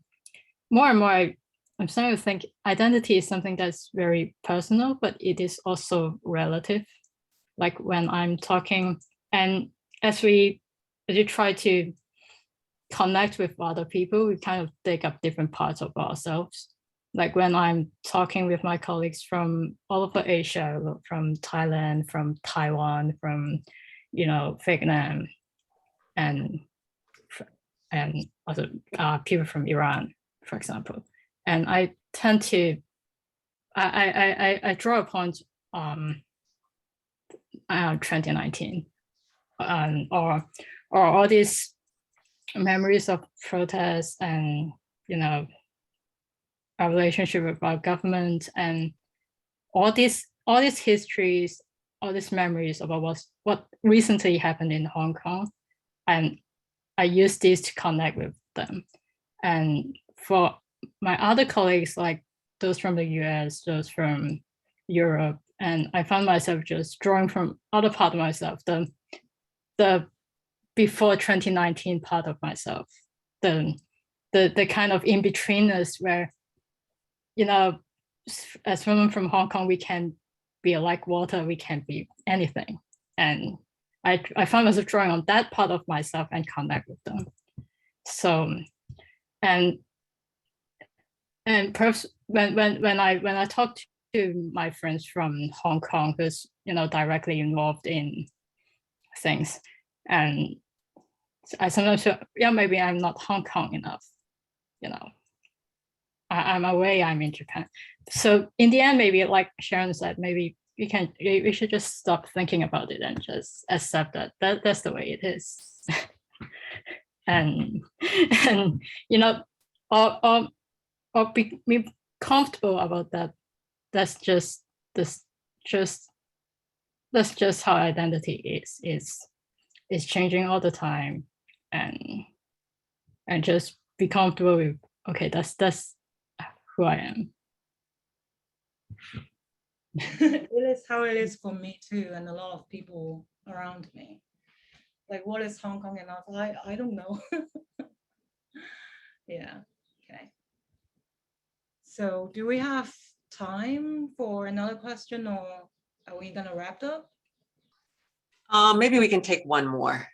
D: more I'm starting to think identity is something that's very personal, but it is also relative. Like when I'm talking, and as you try to connect with other people, we kind of take up different parts of ourselves. Like when I'm talking with my colleagues from all over Asia, from Thailand, from Taiwan, from, Vietnam, and other people from Iran, for example. And I tend to, I draw upon 2019, or all these memories of protests and, our relationship with our government and all these histories, all these memories about what recently happened in Hong Kong. And I use this to connect with them. And for my other colleagues, like those from the US, those from Europe, and I found myself just drawing from other part of myself, the before 2019 part of myself, the kind of in-betweenness where, as women from Hong Kong, we can be like water, we can be anything. And I found myself drawing on that part of myself and connect with them. So, and perhaps when I talk to my friends from Hong Kong who's, directly involved in things, and I sometimes feel, maybe I'm not Hong Kong enough, I'm away, I'm in Japan. So in the end, maybe like Sharon said, maybe we should just stop thinking about it and just accept that that's the way it is. and or be comfortable about that. That's just how identity is changing all the time, and just be comfortable with, okay, that's who I am.
E: It is how it is for me too, and a lot of people around me. Like, what is Hong Kong enough? I don't know. Yeah. Okay. So do we have time for another question, or are we gonna wrap up?
A: Maybe we can take one more.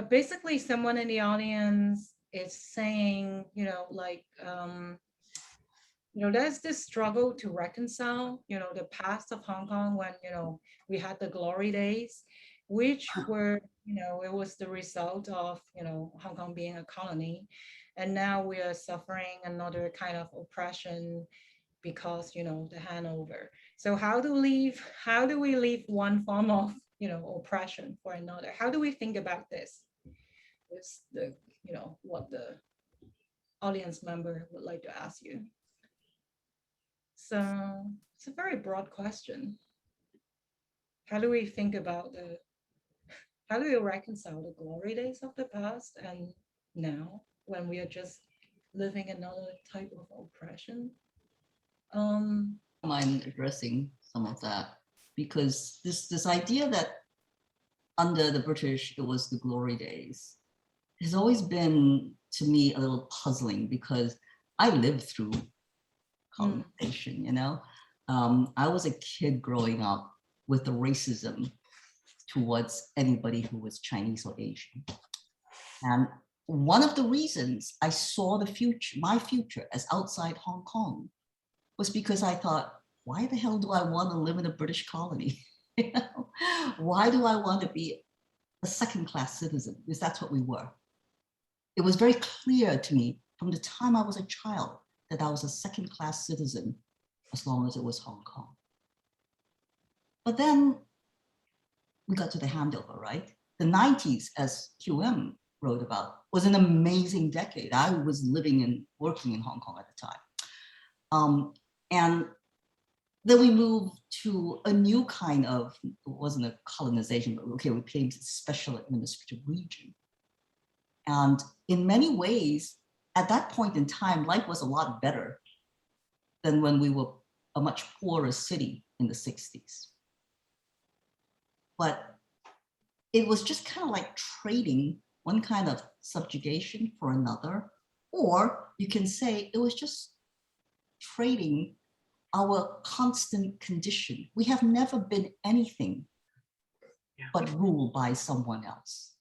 E: Basically, someone in the audience is saying, there's this struggle to reconcile, the past of Hong Kong when, we had the glory days, which were, it was the result of, Hong Kong being a colony. And now we are suffering another kind of oppression because, the handover. So how do we leave one form of, oppression for another? How do we think about this? It's the, what the audience member would like to ask you. So it's a very broad question. How do we think about how do we reconcile the glory days of the past and now when we are just living another type of oppression?
F: Mind addressing some of that, because this idea that under the British it was the glory days has always been, to me, a little puzzling, because I lived through colonization. I was a kid growing up with the racism towards anybody who was Chinese or Asian, and one of the reasons I saw my future as outside Hong Kong was because I thought, why the hell do I want to live in a British colony? Why do I want to be a second-class citizen? Because that's what we were. It was very clear to me from the time I was a child that I was a second-class citizen as long as it was Hong Kong. But then we got to the handover, right? The 90s, as QM wrote about, was an amazing decade. I was living and working in Hong Kong at the time. And then we moved to a new kind of, it wasn't a colonization, but okay, we became a special administrative region. And in many ways, at that point in time, life was a lot better than when we were a much poorer city in the 60s. But it was just kind of like trading one kind of subjugation for another, or you can say it was just trading our constant condition. We have never been anything but ruled by someone else.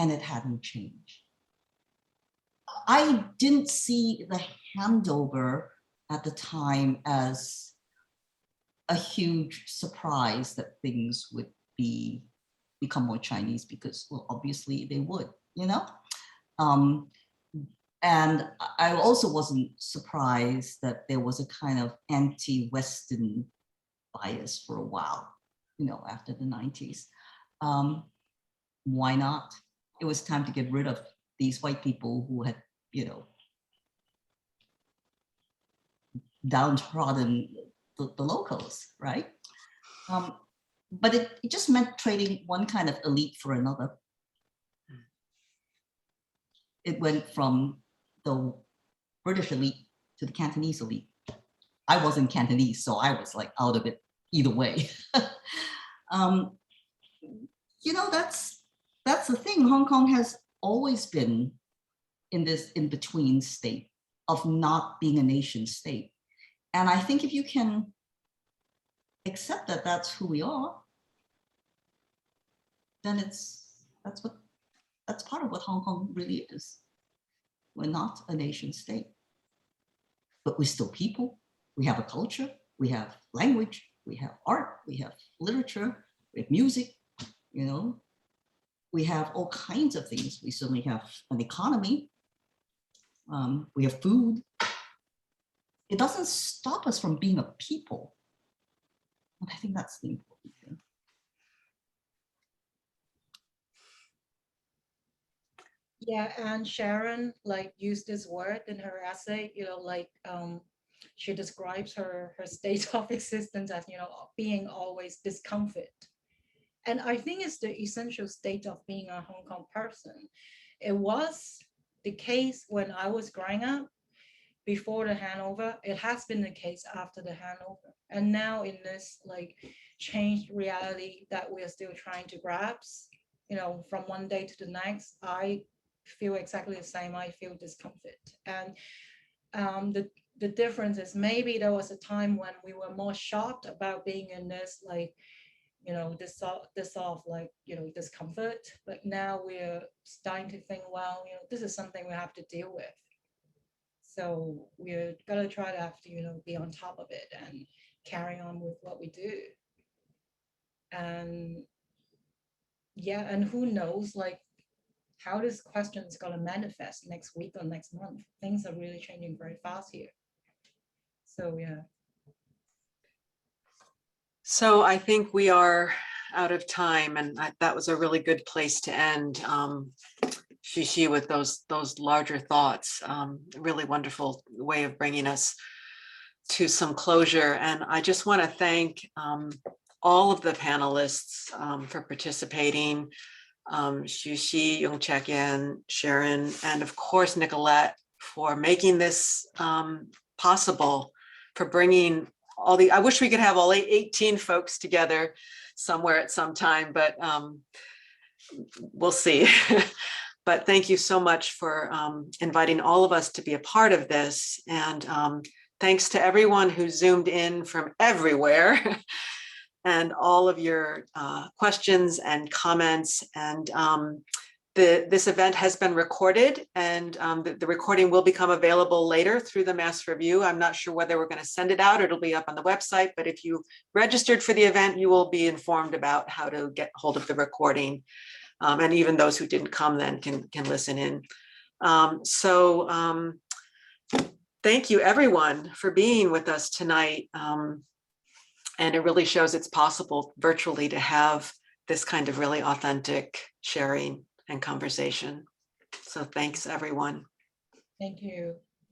F: and it hadn't changed. I didn't see the handover at the time as a huge surprise that things would become more Chinese, because, well, obviously they would, you know? And I also wasn't surprised that there was a kind of anti-Western bias for a while, you know, after the 90s. Why not? It was time to get rid of these white people who had, you know, downtrodden the locals, right? But it just meant trading one kind of elite for another. It went from the British elite to the Cantonese elite. I wasn't Cantonese, so I was like out of it either way. You know, that's the thing. Hong Kong has always been in this in-between state of not being a nation state. And I think if you can accept that that's who we are, then that's part of what Hong Kong really is. We're not a nation state, but we're still people. We have a culture, we have language, we have art, we have literature, we have music, you know, we have all kinds of things. We certainly have an economy. We have food. It doesn't stop us from being a people. And I think that's the important thing.
E: Yeah, and Sharon like used this word in her essay, you know, like she describes her state of existence as, you know, being always discomfort. And I think it's the essential state of being a Hong Kong person. It was the case when I was growing up, before the handover. It has been the case after the handover. And now in this like changed reality that we're still trying to grasp, you know, from one day to the next, I feel exactly the same. I feel discomfort. And the difference is maybe there was a time when we were more shocked about being in this like, you know, this sort of like, you know, discomfort. But now we're starting to think, well, you know, this is something we have to deal with. So we're gonna try to have to, you know, be on top of it and carry on with what we do. And yeah, and who knows, like, how this question is gonna manifest next week or next month. Things are really changing very fast here. So yeah.
A: So I think we are out of time, and that was a really good place to end. Xu with those larger thoughts, really wonderful way of bringing us to some closure. And I just want to thank all of the panelists for participating. Xu, Yeung Chak Yan, Sharon, and of course Nicolette for making this possible, for bringing all the, I wish we could have all 18 folks together somewhere at some time, but we'll see. But thank you so much for inviting all of us to be a part of this. And thanks to everyone who zoomed in from everywhere and all of your questions and comments. And this event has been recorded, and the recording will become available later through the Mass Review. I'm not sure whether we're going to send it out. It'll be up on the website, but if you registered for the event, you will be informed about how to get hold of the recording. And even those who didn't come then can listen in. Thank you everyone for being with us tonight. And it really shows it's possible virtually to have this kind of really authentic sharing and conversation. So thanks everyone.
E: Thank you.